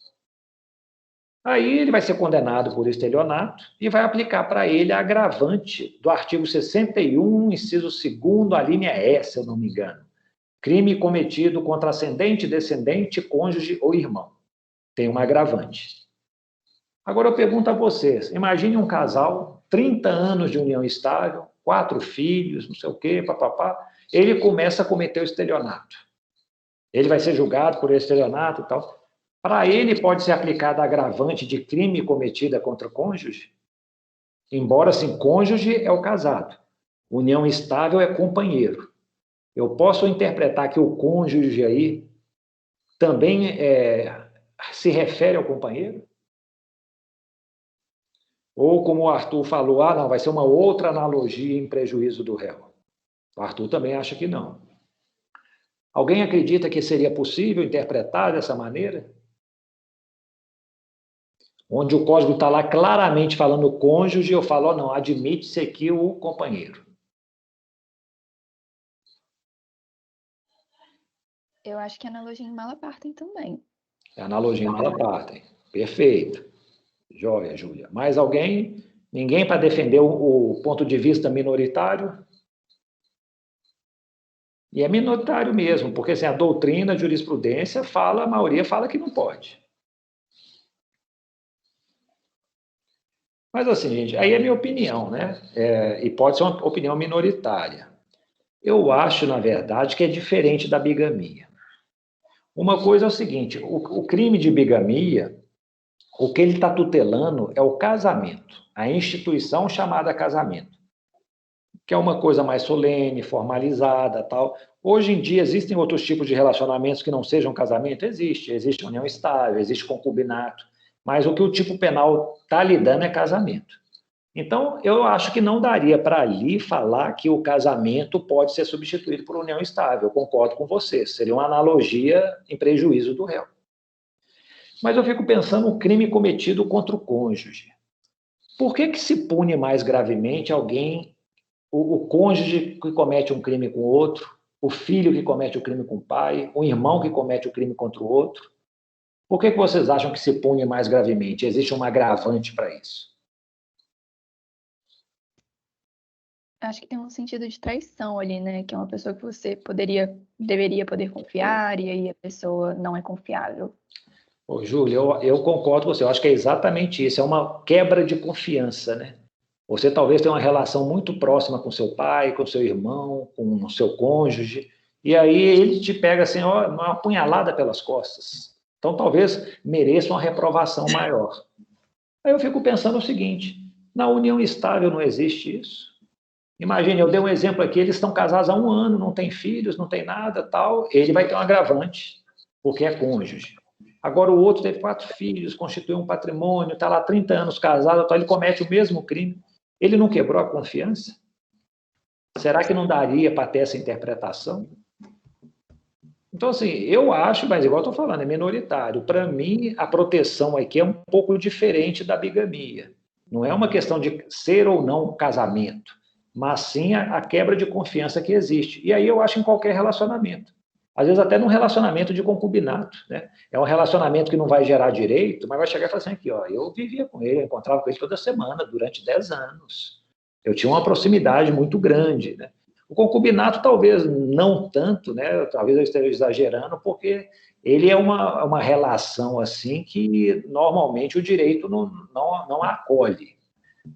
Aí ele vai ser condenado por estelionato e vai aplicar para ele a agravante do artigo 61, inciso 2º, a linha E, se eu não me engano. Crime cometido contra ascendente, descendente, cônjuge ou irmão. Tem uma agravante. Agora eu pergunto a vocês, imagine um casal, 30 anos de união estável, 4 filhos, não sei o quê, papapá, ele começa a cometer o estelionato. Ele vai ser julgado por estelionato e tal. Para ele pode ser aplicada a agravante de crime cometido contra o cônjuge? Embora, assim, cônjuge é o casado. União estável é companheiro. Eu posso interpretar que o cônjuge aí também se refere ao companheiro? Ou, como o Arthur falou, não, vai ser uma outra analogia em prejuízo do réu. O Arthur também acha que não. Alguém acredita que seria possível interpretar dessa maneira? Onde o código está lá claramente falando cônjuge, eu falo, não, admite-se aqui o companheiro. Eu acho que é analogia em Malapartem também. É analogia em Malapartem. Perfeito. Joia, Júlia. Mais alguém? Ninguém para defender o ponto de vista minoritário? E é minoritário mesmo, porque assim, a doutrina, a jurisprudência a maioria fala que não pode. Mas assim, gente, aí é minha opinião, né? E pode ser uma opinião minoritária. Eu acho, na verdade, que é diferente da bigamia. Uma coisa é o seguinte, o crime de bigamia, o que ele está tutelando é o casamento, a instituição chamada casamento, que é uma coisa mais solene, formalizada, tal. Hoje em dia existem outros tipos de relacionamentos que não sejam casamento? Existe união estável, existe concubinato, mas o que o tipo penal está lidando é casamento. Então, eu acho que não daria para ali falar que o casamento pode ser substituído por união estável. Eu concordo com você, seria uma analogia em prejuízo do réu. Mas eu fico pensando no crime cometido contra o cônjuge. Por que se pune mais gravemente alguém, o cônjuge que comete um crime com o outro, o filho que comete o crime com o pai, o irmão que comete o crime contra o outro? Por que vocês acham que se pune mais gravemente? Existe um agravante para isso? Acho que tem um sentido de traição ali, né? Que é uma pessoa que você deveria poder confiar, e aí a pessoa não é confiável. Ô, Júlia, eu concordo com você. Eu acho que é exatamente isso. É uma quebra de confiança, né? Você talvez tenha uma relação muito próxima com seu pai, com seu irmão, com o seu cônjuge, e aí ele te pega assim, uma apunhalada pelas costas. Então, talvez mereça uma reprovação maior. Aí eu fico pensando o seguinte, na união estável não existe isso. Imagine, eu dei um exemplo aqui, eles estão casados há 1 ano, não tem filhos, não tem nada, tal, ele vai ter um agravante, porque é cônjuge. Agora o outro teve 4 filhos, constituiu um patrimônio, está lá 30 anos casado, tal, ele comete o mesmo crime. Ele não quebrou a confiança? Será que não daria para ter essa interpretação? Então, assim, eu acho, mas igual eu estou falando, é minoritário. Para mim, a proteção aqui é um pouco diferente da bigamia. Não é uma questão de ser ou não casamento, mas sim a quebra de confiança que existe. E aí eu acho em qualquer relacionamento. Às vezes até num relacionamento de concubinato, né? É um relacionamento que não vai gerar direito, mas vai chegar e falar assim, aqui, ó, eu vivia com ele, eu encontrava com ele toda semana, durante 10 anos. Eu tinha uma proximidade muito grande, né? O concubinato talvez não tanto, né? Talvez eu esteja exagerando, porque ele é uma relação assim que normalmente o direito não acolhe.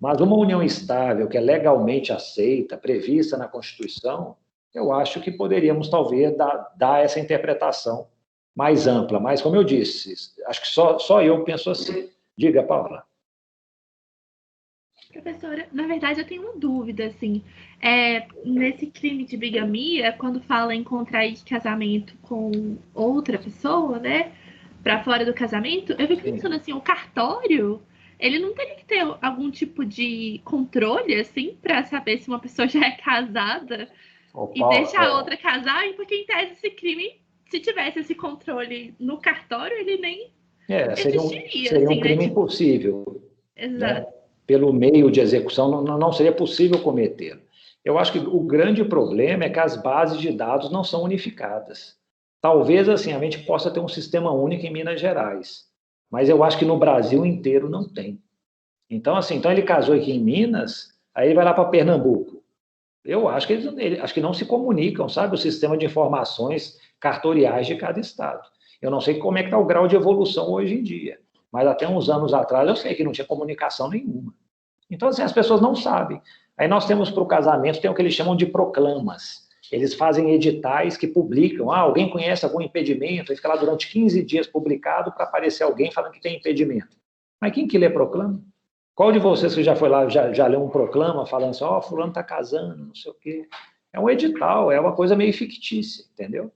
Mas uma união estável, que é legalmente aceita, prevista na Constituição, eu acho que poderíamos, talvez, dar essa interpretação mais ampla. Mas, como eu disse, acho que só eu penso assim. Diga, Paula. Professora, na verdade, eu tenho uma dúvida, assim. Nesse crime de bigamia, quando fala em contrair casamento com outra pessoa, né, para fora do casamento, eu fico pensando assim, o cartório ele não teria que ter algum tipo de controle, assim, para saber se uma pessoa já é casada e deixar a outra casar? Porque, em tese, esse crime, se tivesse esse controle no cartório, ele nem existiria. Seria assim, um crime né? impossível. Exato. Né? Pelo meio de execução, não seria possível cometê-lo. Eu acho que o grande problema é que as bases de dados não são unificadas. Talvez, assim, a gente possa ter um sistema único em Minas Gerais, mas eu acho que no Brasil inteiro não tem. Então, assim, então ele casou aqui em Minas, aí ele vai lá para Pernambuco. Eu acho que acho que não se comunicam, sabe, o sistema de informações cartoriais de cada estado. Eu não sei como é que está o grau de evolução hoje em dia, mas até uns anos atrás eu sei que não tinha comunicação nenhuma. Então, assim, as pessoas não sabem. Aí nós temos para o casamento, tem o que eles chamam de proclamas. Eles fazem editais que publicam, alguém conhece algum impedimento, e fica lá durante 15 dias publicado para aparecer alguém falando que tem impedimento. Mas quem que lê proclama? Qual de vocês que já foi lá, já leu um proclama falando assim, fulano está casando, não sei o quê. É um edital, é uma coisa meio fictícia, entendeu?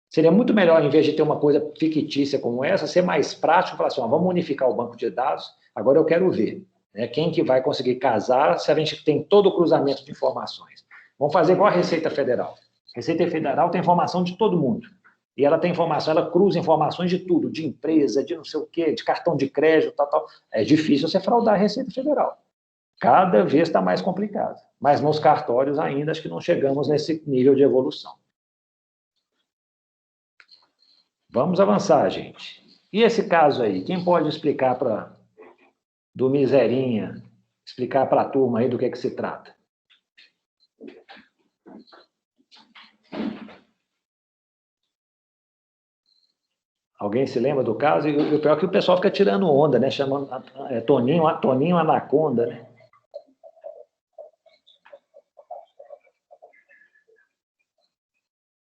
Seria muito melhor, em vez de ter uma coisa fictícia como essa, ser mais prático, falar assim, vamos unificar o banco de dados, agora eu quero ver, né, quem que vai conseguir casar se a gente tem todo o cruzamento de informações. Vamos fazer igual a Receita Federal. A Receita Federal tem informação de todo mundo. E ela tem informação, ela cruza informações de tudo, de empresa, de não sei o quê, de cartão de crédito, tal. É difícil você fraudar a Receita Federal. Cada vez está mais complicado. Mas nos cartórios ainda acho que não chegamos nesse nível de evolução. Vamos avançar, gente. E esse caso aí, quem pode explicar do Miserinha, explicar para a turma aí do que se trata? Alguém se lembra do caso? E o pior é que o pessoal fica tirando onda, né? Chamando Toninho Anaconda, né?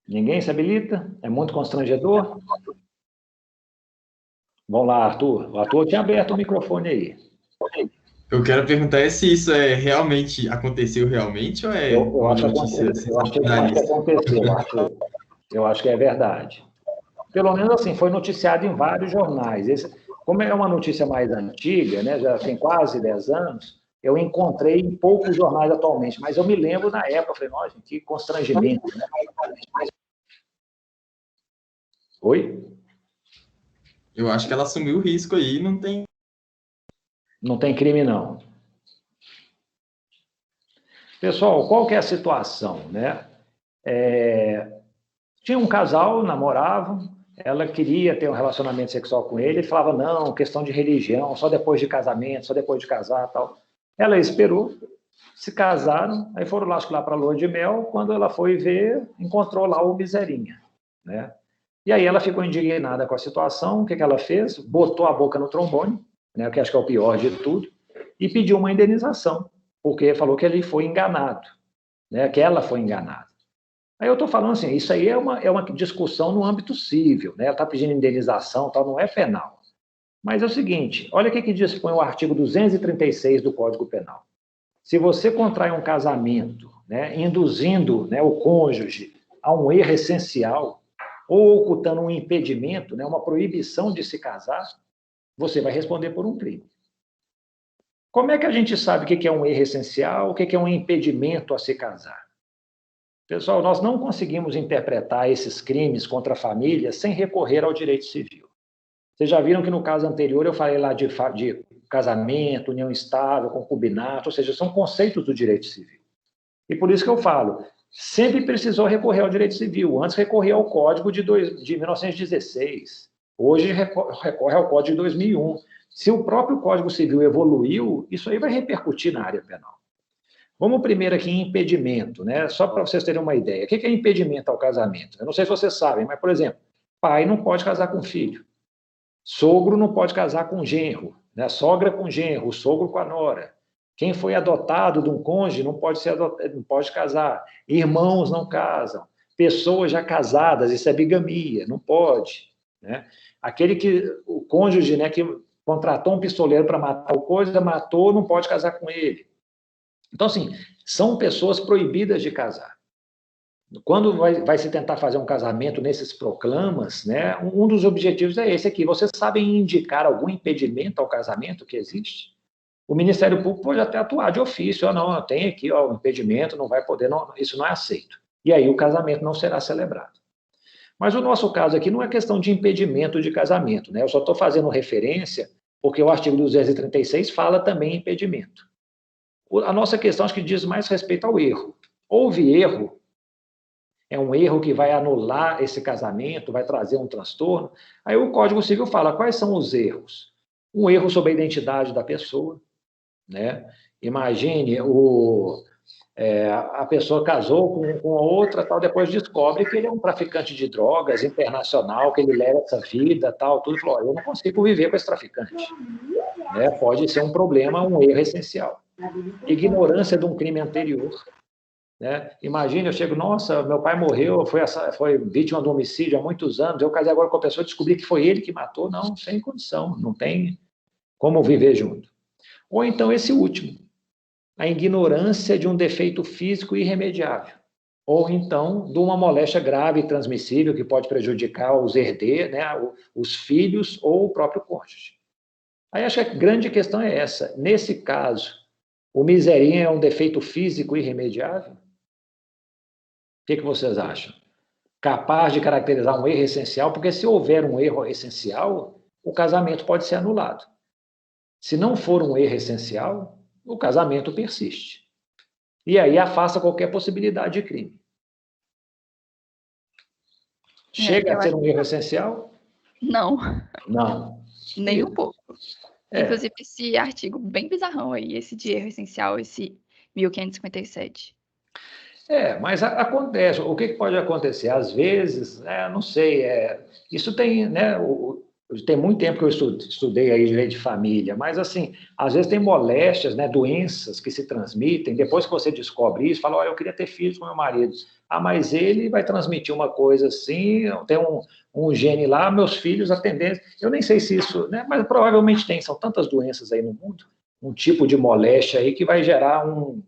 Ninguém se habilita? É muito constrangedor? Vamos lá, Arthur. O Arthur tinha aberto o microfone aí. Eu quero perguntar se isso realmente aconteceu realmente ou é eu uma acho notícia que aconteceu, Arthur. Eu acho que é verdade. Pelo menos assim, foi noticiado em vários jornais. Como é uma notícia mais antiga, né, já tem quase 10 anos, eu encontrei em poucos jornais atualmente, mas eu me lembro na época, eu falei, nossa, que constrangimento. Né? Oi? Eu acho que ela assumiu o risco aí, não tem... Não tem crime, não. Pessoal, qual que é a situação, né? Tinha um casal, namoravam, ela queria ter um relacionamento sexual com ele falava, não, questão de religião, só depois de casamento, só depois de casar tal. Ela esperou, se casaram, aí foram lá para a lua de mel, quando ela foi ver, encontrou lá o Miserinha, né? E aí ela ficou indignada com a situação, o que ela fez? Botou a boca no trombone, né, que acho que é o pior de tudo, e pediu uma indenização, porque falou que ele foi enganado, né, que ela foi enganada. Aí eu estou falando assim, isso aí é uma discussão no âmbito civil, né? Ela está pedindo indenização, tal, não é penal. Mas é o seguinte, olha o que dispõe o artigo 236 do Código Penal. Se você contrai um casamento, né, induzindo, né, o cônjuge a um erro essencial, ou ocultando um impedimento, né, uma proibição de se casar, você vai responder por um crime. Como é que a gente sabe o que é um erro essencial, o que é um impedimento a se casar? Pessoal, nós não conseguimos interpretar esses crimes contra a família sem recorrer ao direito civil. Vocês já viram que no caso anterior eu falei lá de casamento, união estável, concubinato, ou seja, são conceitos do direito civil. E por isso que eu falo, sempre precisou recorrer ao direito civil. Antes recorria ao Código de 1916. Hoje recorre ao Código de 2001. Se o próprio Código Civil evoluiu, isso aí vai repercutir na área penal. Vamos primeiro aqui em impedimento, né? Só para vocês terem uma ideia. O que é impedimento ao casamento? Eu não sei se vocês sabem, mas, por exemplo, pai não pode casar com filho. Sogro não pode casar com genro. Né? Sogra com genro, sogro com a nora. Quem foi adotado de um cônjuge não pode casar. Irmãos não casam. Pessoas já casadas, isso é bigamia, não pode. Né? O cônjuge, né, que contratou um pistoleiro para matar o coisa, matou, não pode casar com ele. Então, assim, são pessoas proibidas de casar. Quando vai se tentar fazer um casamento nesses proclamas, né, um dos objetivos é esse aqui. Vocês sabem indicar algum impedimento ao casamento que existe? O Ministério Público pode até atuar de ofício, ou não, tem aqui ó, um impedimento, não vai poder, não, isso não é aceito. E aí o casamento não será celebrado. Mas o nosso caso aqui não é questão de impedimento de casamento, né? Eu só estou fazendo referência porque o artigo 236 fala também em impedimento. A nossa questão acho que diz mais respeito ao erro. Houve erro, é um erro que vai anular esse casamento, vai trazer um transtorno. Aí o Código Civil fala quais são os erros. Um erro sobre a identidade da pessoa, né? Imagine a pessoa casou com outra, tal, depois descobre que ele é um traficante de drogas internacional, que ele leva essa vida, tal, tudo. Falou, eu não consigo viver com esse traficante. Né? Pode ser um problema, um erro essencial. Ignorância de um crime anterior. Né? Imagine, eu chego, nossa, meu pai morreu, foi vítima de um homicídio há muitos anos, eu casei agora com a pessoa, descobri que foi ele que matou. Não, sem condição, não tem como viver junto. Ou então esse último, a ignorância de um defeito físico irremediável, ou então de uma moléstia grave e transmissível que pode prejudicar os herdeiros, né, os filhos ou o próprio cônjuge. Aí acho que a grande questão é essa. Nesse caso, o miserinho é um defeito físico irremediável? O que vocês acham? Capaz de caracterizar um erro essencial? Porque se houver um erro essencial, o casamento pode ser anulado. Se não for um erro essencial, o casamento persiste. E aí afasta qualquer possibilidade de crime. Chega a ser um erro essencial? Não. Não. Nem um pouco. Inclusive, esse artigo bem bizarrão aí, esse de erro essencial, esse 1557. Mas acontece. O que pode acontecer? Às vezes, não sei, isso tem, né, tem muito tempo que eu estudei aí direito de família, mas assim, às vezes tem moléstias, né, doenças que se transmitem, depois que você descobre isso, fala, olha, eu queria ter filhos com meu marido. Ah, mas ele vai transmitir uma coisa assim, tem um gene lá, meus filhos, a tendência... Eu nem sei se isso, né, mas provavelmente tem, são tantas doenças aí no mundo, um tipo de moléstia aí que vai gerar um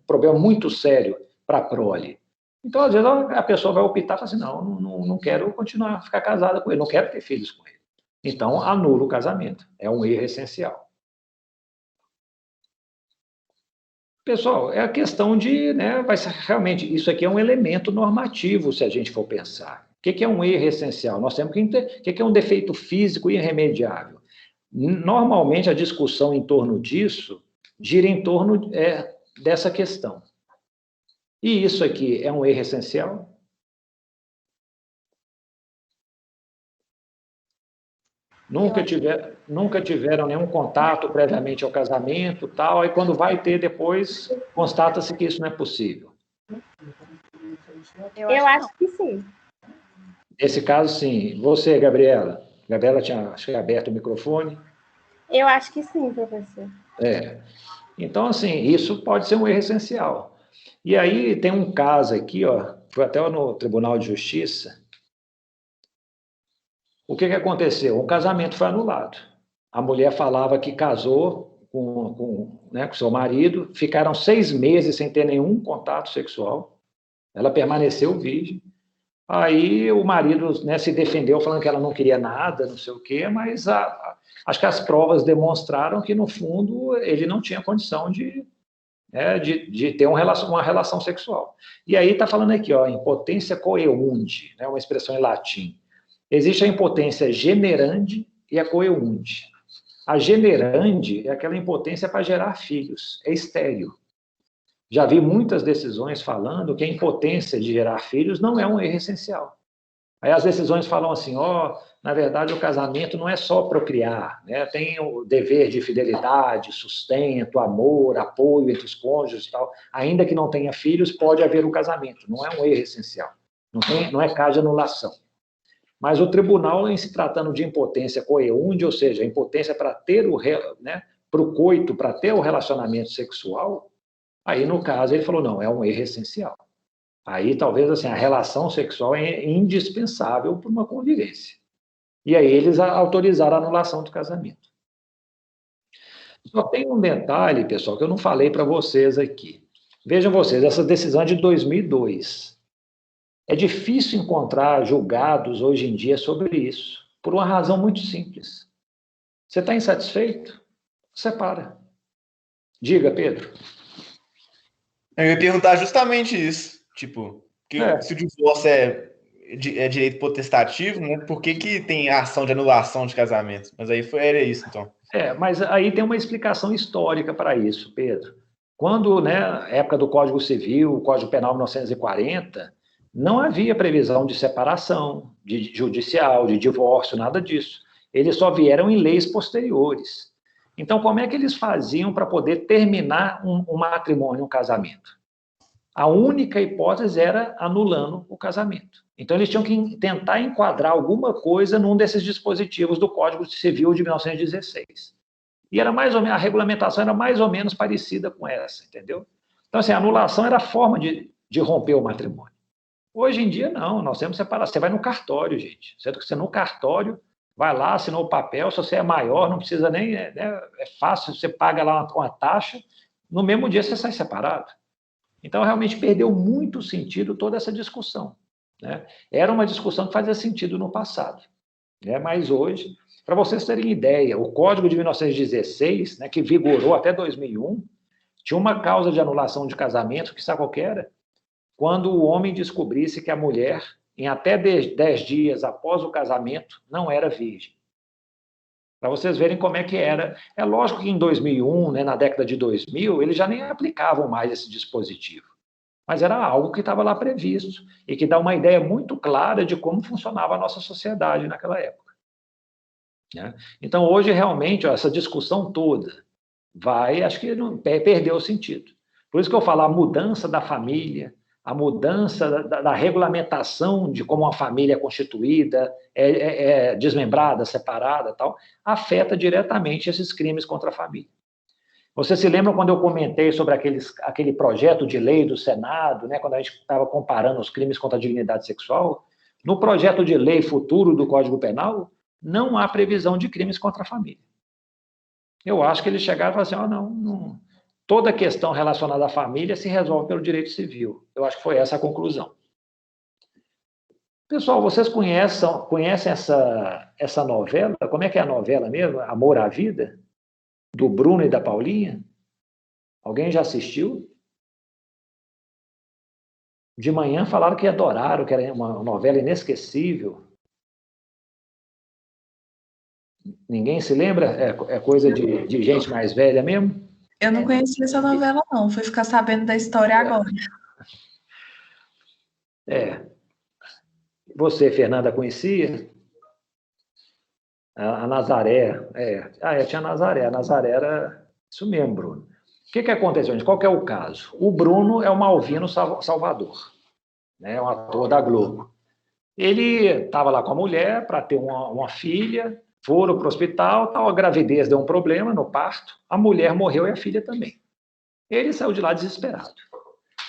problema muito sério para a prole. Então, às vezes, a pessoa vai optar e fala assim, não quero continuar a ficar casada com ele, não quero ter filhos com ele. Então, anula o casamento. É um erro essencial. Pessoal, é a questão de, né, realmente, isso aqui é um elemento normativo, se a gente for pensar. O que é um erro essencial? Nós temos que entender o que é um defeito físico irremediável. Normalmente, a discussão em torno disso gira em torno dessa questão. E isso aqui é um erro essencial? Nunca tiveram nenhum contato previamente ao casamento, tal, e quando vai ter depois, constata-se que isso não é possível. Eu acho que sim. Nesse caso, sim. Você, Gabriela? Gabriela tinha, acho que, aberto o microfone. Eu acho que sim, professor. Então, assim, isso pode ser um erro essencial. E aí tem um caso aqui, ó, foi até no Tribunal de Justiça. O que aconteceu? O casamento foi anulado. A mulher falava que casou com seu marido, ficaram 6 meses sem ter nenhum contato sexual. Ela permaneceu virgem. Aí o marido, né, se defendeu falando que ela não queria nada, não sei o quê, mas acho que as provas demonstraram que, no fundo, ele não tinha condição de ter uma relação sexual. E aí está falando aqui, ó, impotência coeunde, né, uma expressão em latim. Existe a impotência generande e a coeunde. A generande é aquela impotência para gerar filhos, é estéril. Já vi muitas decisões falando que a impotência de gerar filhos não é um erro essencial. Aí as decisões falam assim, na verdade o casamento não é só procriar, né? Tem o dever de fidelidade, sustento, amor, apoio entre os cônjuges e tal. Ainda que não tenha filhos, pode haver o casamento, não é um erro essencial. Não é caso de anulação. Mas o tribunal, em se tratando de impotência coeunde, ou seja, impotência para ter para o coito, para ter o relacionamento sexual, aí, no caso, ele falou, não, é um erro essencial. Aí, talvez, assim, a relação sexual é indispensável para uma convivência. E aí, eles autorizaram a anulação do casamento. Só tem um detalhe, pessoal, que eu não falei para vocês aqui. Vejam vocês, essa decisão é de 2002. É difícil encontrar julgados hoje em dia sobre isso, por uma razão muito simples. Você está insatisfeito? Separa. Diga, Pedro. Eu ia perguntar justamente isso. Tipo, se o divórcio é direito potestativo, né? Por que tem a ação de anulação de casamento? Mas aí era isso, então. Mas aí tem uma explicação histórica para isso, Pedro. Quando, época do Código Civil, Código Penal 1940, não havia previsão de separação, de judicial, de divórcio, nada disso. Eles só vieram em leis posteriores. Então, como é que eles faziam para poder terminar um matrimônio, um casamento? A única hipótese era anulando o casamento. Então, eles tinham que tentar enquadrar alguma coisa num desses dispositivos do Código Civil de 1916. E era mais ou menos, a regulamentação era mais ou menos parecida com essa, entendeu? Então, assim, a anulação era a forma de romper o matrimônio. Hoje em dia, não, nós temos separação. Você vai no cartório, gente. Você no cartório, vai lá, assinou o papel, se você é maior, não precisa nem... é fácil, você paga lá uma taxa, no mesmo dia você sai separado. Então, realmente perdeu muito sentido toda essa discussão. Era uma discussão que fazia sentido no passado. Mas hoje, para vocês terem ideia, o Código de 1916, que vigorou até 2001, tinha uma causa de anulação de casamento, que sabe qual que era? Quando o homem descobrisse que a mulher, em até 10 dias após o casamento, não era virgem. Para vocês verem como é que era. É lógico que em 2001, na década de 2000, eles já nem aplicavam mais esse dispositivo. Mas era algo que estava lá previsto e que dá uma ideia muito clara de como funcionava a nossa sociedade naquela época. Então, hoje, realmente, essa discussão toda acho que perdeu o sentido. Por isso que eu falo, a mudança da família, a mudança da regulamentação de como uma família é constituída, é desmembrada, separada, tal, afeta diretamente esses crimes contra a família. Você se lembra quando eu comentei sobre aquele projeto de lei do Senado, quando a gente estava comparando os crimes contra a dignidade sexual? No projeto de lei futuro do Código Penal, não há previsão de crimes contra a família. Eu acho que eles chegaram e falaram assim, não, toda questão relacionada à família se resolve pelo direito civil. Eu acho que foi essa a conclusão. Pessoal, vocês conhecem essa novela? Como é que é a novela mesmo? Amor à Vida? Do Bruno e da Paulinha? Alguém já assistiu? De manhã falaram que adoraram, que era uma novela inesquecível. Ninguém se lembra? É coisa de gente mais velha mesmo? Eu não conhecia essa novela, não. Fui ficar sabendo da história agora. Você, Fernanda, conhecia? A Nazaré. Tinha a Nazaré. A Nazaré era isso mesmo, Bruno. O que aconteceu, gente? Qual que é o caso? O Bruno é o Malvino Salvador, um ator da Globo. Ele estava lá com a mulher para ter uma filha, foram para o hospital, a gravidez deu um problema no parto, a mulher morreu e a filha também. Ele saiu de lá desesperado.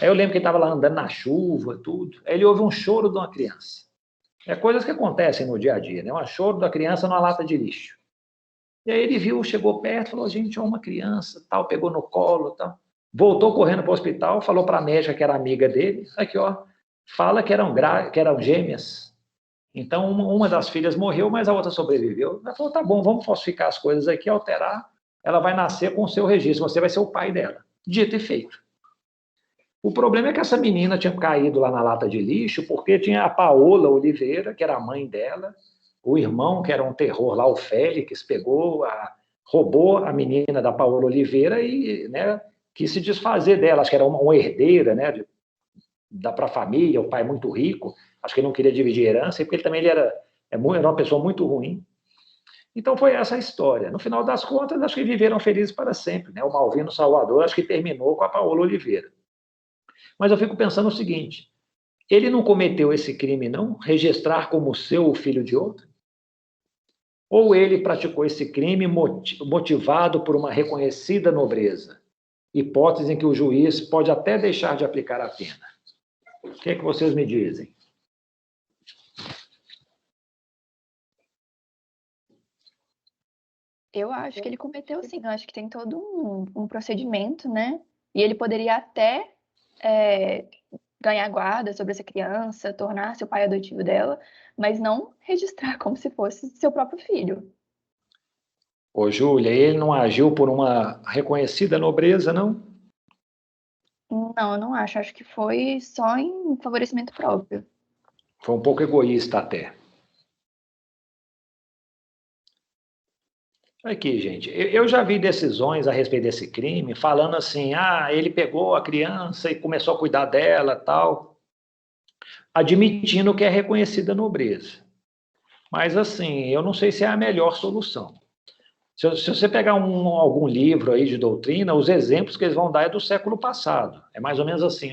Aí eu lembro que ele estava lá andando na chuva, tudo. Aí ele ouve um choro de uma criança. Coisas que acontecem no dia a dia, um choro da criança numa lata de lixo. E aí ele viu, chegou perto, falou, gente, é uma criança, tal, pegou no colo, tal. Voltou correndo para o hospital, falou para a médica que era amiga dele, aqui, fala que eram gêmeas. Então, uma das filhas morreu, mas a outra sobreviveu. Ela falou, tá bom, vamos falsificar as coisas aqui, alterar, ela vai nascer com o seu registro, você vai ser o pai dela. Dito e feito. O problema é que essa menina tinha caído lá na lata de lixo porque tinha a Paola Oliveira, que era a mãe dela, o irmão, que era um terror lá, o Félix, roubou a menina da Paola Oliveira e quis se desfazer dela. Acho que era uma herdeira, para a família, o pai muito rico, acho que ele não queria dividir herança, porque ele também era uma pessoa muito ruim. Então foi essa a história. No final das contas, acho que viveram felizes para sempre. O Malvino Salvador, acho que terminou com a Paola Oliveira. Mas eu fico pensando o seguinte, ele não cometeu esse crime, não? Registrar como seu o filho de outro? Ou ele praticou esse crime motivado por uma reconhecida nobreza? Hipótese em que o juiz pode até deixar de aplicar a pena. O que é que vocês me dizem? Eu acho que ele cometeu sim, eu acho que tem todo um procedimento, E ele poderia até ganhar guarda sobre essa criança, tornar-se o pai adotivo dela, mas não registrar como se fosse seu próprio filho. Ô, Júlia, ele não agiu por uma reconhecida nobreza, não? Não, eu não acho. Acho que foi só em favorecimento próprio. Foi um pouco egoísta até. Aqui, gente, eu já vi decisões a respeito desse crime falando assim, ele pegou a criança e começou a cuidar dela, tal, admitindo que é reconhecida nobreza. Mas assim, eu não sei se é a melhor solução. Se você pegar algum livro aí de doutrina, os exemplos que eles vão dar é do século passado. É mais ou menos assim,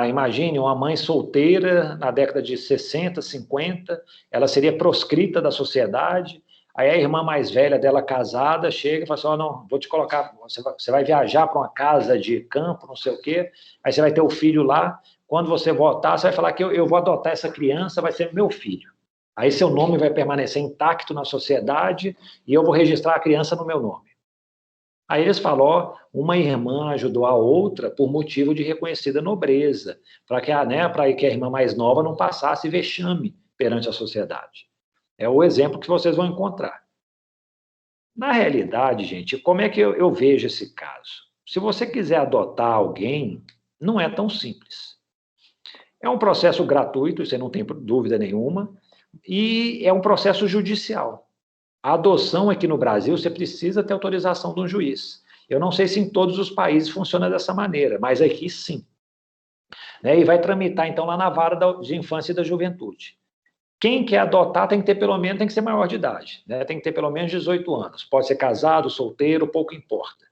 imagine uma mãe solteira na década de 60, 50, ela seria proscrita da sociedade, aí a irmã mais velha dela casada chega e fala assim, não, vou te colocar, você vai viajar para uma casa de campo, não sei o quê, aí você vai ter o filho lá, quando você voltar, você vai falar que eu vou adotar essa criança, vai ser meu filho. Aí seu nome vai permanecer intacto na sociedade e eu vou registrar a criança no meu nome. Aí eles falam, uma irmã ajudou a outra por motivo de reconhecida nobreza, para que a irmã mais nova não passasse vexame perante a sociedade. É o exemplo que vocês vão encontrar. Na realidade, gente, como é que eu vejo esse caso? Se você quiser adotar alguém, não é tão simples. É um processo gratuito, você não tem dúvida nenhuma, e é um processo judicial. A adoção aqui no Brasil, você precisa ter autorização de um juiz. Eu não sei se em todos os países funciona dessa maneira, mas aqui sim. E vai tramitar, então, lá na vara de infância e da juventude. Quem quer adotar tem que ser maior de idade, tem que ter pelo menos 18 anos. Pode ser casado, solteiro, pouco importa.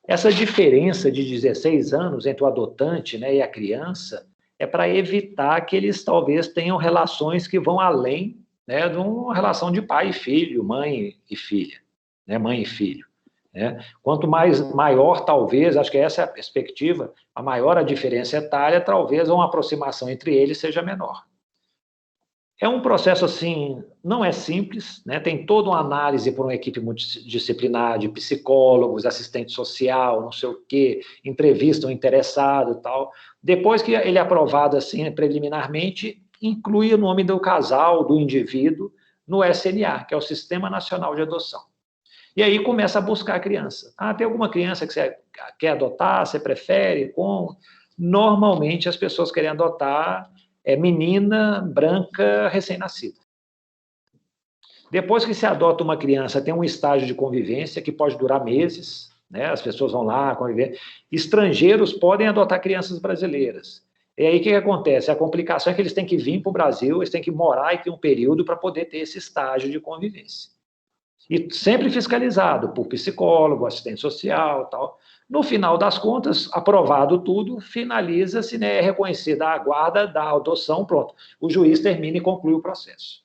Essa diferença de 16 anos entre o adotante e a criança é para evitar que eles talvez tenham relações que vão além de uma relação de pai e filho, mãe e filha, mãe e filho. Quanto maior, talvez, acho que essa é a perspectiva, a maior a diferença etária, talvez uma aproximação entre eles seja menor. É um processo, assim, não é simples, tem toda uma análise por uma equipe multidisciplinar de psicólogos, assistente social, não sei o quê, entrevistam o interessado e tal. Depois que ele é aprovado, assim, preliminarmente, inclui o nome do casal, do indivíduo, no SNA, que é o Sistema Nacional de Adoção. E aí começa a buscar a criança. Tem alguma criança que você quer adotar, você prefere? Normalmente as pessoas querem adotar menina, branca, recém-nascida. Depois que se adota uma criança, tem um estágio de convivência que pode durar meses, as pessoas vão lá conviver. Estrangeiros podem adotar crianças brasileiras. E aí o que acontece? A complicação é que eles têm que vir para o Brasil, eles têm que morar aqui um período para poder ter esse estágio de convivência. E sempre fiscalizado por psicólogo, assistente social e tal. No final das contas, aprovado tudo, finaliza-se, é reconhecida a guarda da adoção, pronto. O juiz termina e conclui o processo.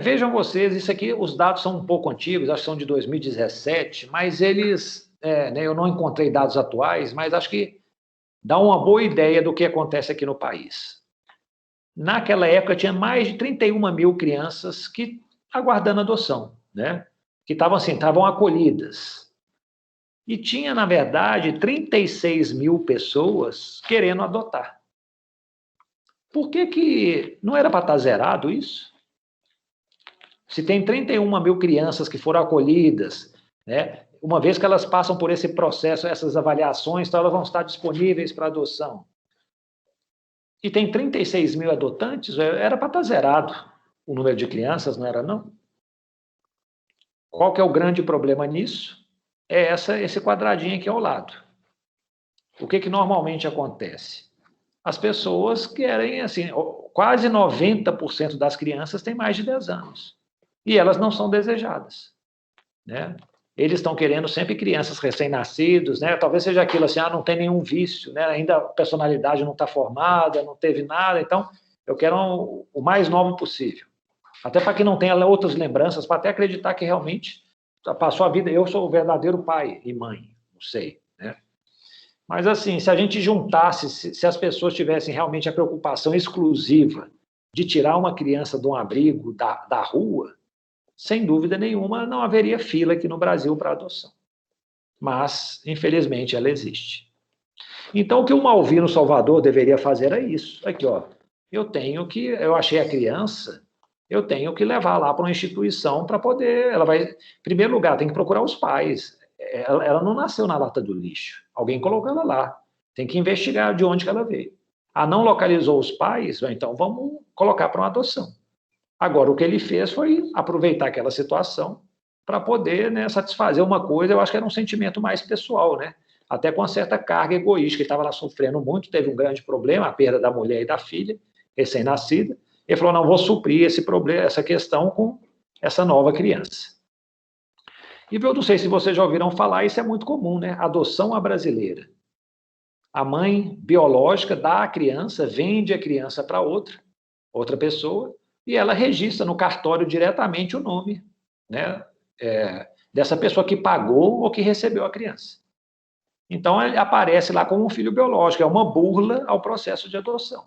Vejam vocês, isso aqui, os dados são um pouco antigos, acho que são de 2017, mas eles, eu não encontrei dados atuais, mas acho que dá uma boa ideia do que acontece aqui no país. Naquela época, tinha mais de 31 mil crianças aguardando adoção, que estavam acolhidas. E tinha, na verdade, 36 mil pessoas querendo adotar. Por que não era para estar zerado isso? Se tem 31 mil crianças que foram acolhidas, uma vez que elas passam por esse processo, essas avaliações, então elas vão estar disponíveis para adoção. E tem 36 mil adotantes, era para estar zerado o número de crianças, não era não? Qual que é o grande problema nisso? É esse quadradinho aqui ao lado. O que normalmente acontece? As pessoas querem, assim, quase 90% das crianças têm mais de 10 anos. E elas não são desejadas. Eles estão querendo sempre crianças recém-nascidos, talvez seja aquilo assim, não tem nenhum vício, ainda a personalidade não está formada, não teve nada, então eu quero o mais novo possível. Até para que não tenha outras lembranças, para até acreditar que realmente passou a vida, eu sou o verdadeiro pai e mãe, não sei. Mas assim, se a gente juntasse, se as pessoas tivessem realmente a preocupação exclusiva de tirar uma criança de um abrigo da rua, sem dúvida nenhuma, não haveria fila aqui no Brasil para adoção. mas, infelizmente, ela existe. Então, o que o Malvino Salvador deveria fazer é isso. Aqui, ó, eu achei a criança, eu tenho que levar lá para uma instituição para poder, ela vai, em primeiro lugar, tem que procurar os pais. Ela não nasceu na lata do lixo, alguém colocou ela lá, tem que investigar de onde que ela veio. Não localizou os pais, então vamos colocar para uma adoção. Agora, o que ele fez foi aproveitar aquela situação para poder, né, satisfazer uma coisa, eu acho que era um sentimento mais pessoal, né? Até com uma certa carga egoísta, que ele estava lá sofrendo muito, teve um grande problema, a perda da mulher e da filha, recém-nascida. Ele falou, não, vou suprir esse problema, essa questão com essa nova criança. E eu não sei se vocês já ouviram falar, isso é muito comum, né? Adoção à brasileira. A mãe biológica dá a criança, vende a criança para outra pessoa, e ela registra no cartório diretamente o nome, né, dessa pessoa que pagou ou que recebeu a criança. Então, ele aparece lá como um filho biológico, é uma burla ao processo de adoção.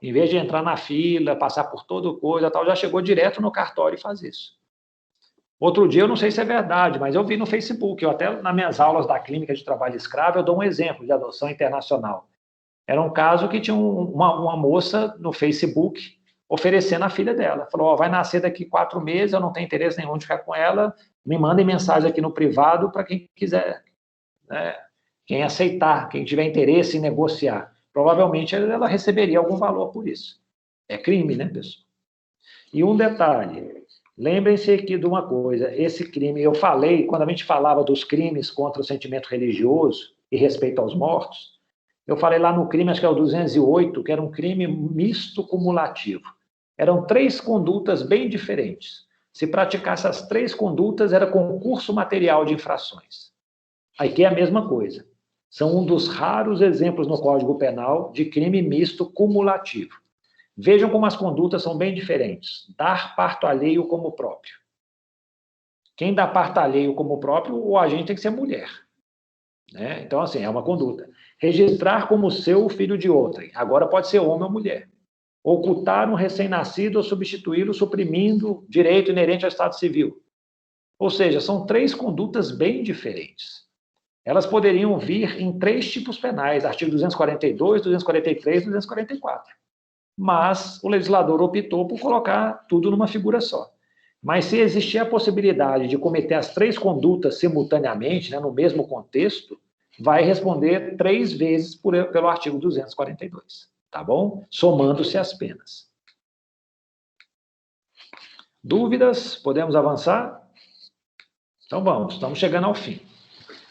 Em vez de entrar na fila, passar por toda coisa, tal, já chegou direto no cartório e faz isso. Outro dia, eu não sei se é verdade, mas eu vi no Facebook, eu até nas minhas aulas da Clínica de Trabalho Escravo, eu dou um exemplo de adoção internacional. Era um caso que tinha uma moça no Facebook oferecendo a filha dela. Falou, ó, vai nascer daqui 4 meses, eu não tenho interesse nenhum de ficar com ela, me mandem mensagem aqui no privado para quem quiser, né, quem aceitar, quem tiver interesse em negociar. Provavelmente ela receberia algum valor por isso. É crime, né, pessoal? E um detalhe, lembrem-se aqui de uma coisa, esse crime, eu falei, quando a gente falava dos crimes contra o sentimento religioso e respeito aos mortos, eu falei lá no crime, acho que é o 208, que era um crime misto cumulativo. Eram 3 condutas bem diferentes. Se praticasse as 3 condutas, era concurso material de infrações. Aqui é a mesma coisa. São um dos raros exemplos no Código Penal de crime misto cumulativo. Vejam como as condutas são bem diferentes. Dar parto alheio como próprio. Quem dá parto alheio como próprio, o agente tem que ser mulher, né? Então, assim, é uma conduta. Registrar como seu o filho de outrem. Agora pode ser homem ou mulher. Ocultar um recém-nascido ou substituí-lo suprimindo direito inerente ao Estado Civil. Ou seja, são 3 condutas bem diferentes. Elas poderiam vir em 3 tipos penais, artigo 242, 243 e 244. Mas o legislador optou por colocar tudo numa figura só. Mas se existir a possibilidade de cometer as 3 condutas simultaneamente, né, no mesmo contexto, vai responder 3 vezes pelo artigo 242, tá bom? Somando-se as penas. Dúvidas? Podemos avançar? Então vamos, estamos chegando ao fim.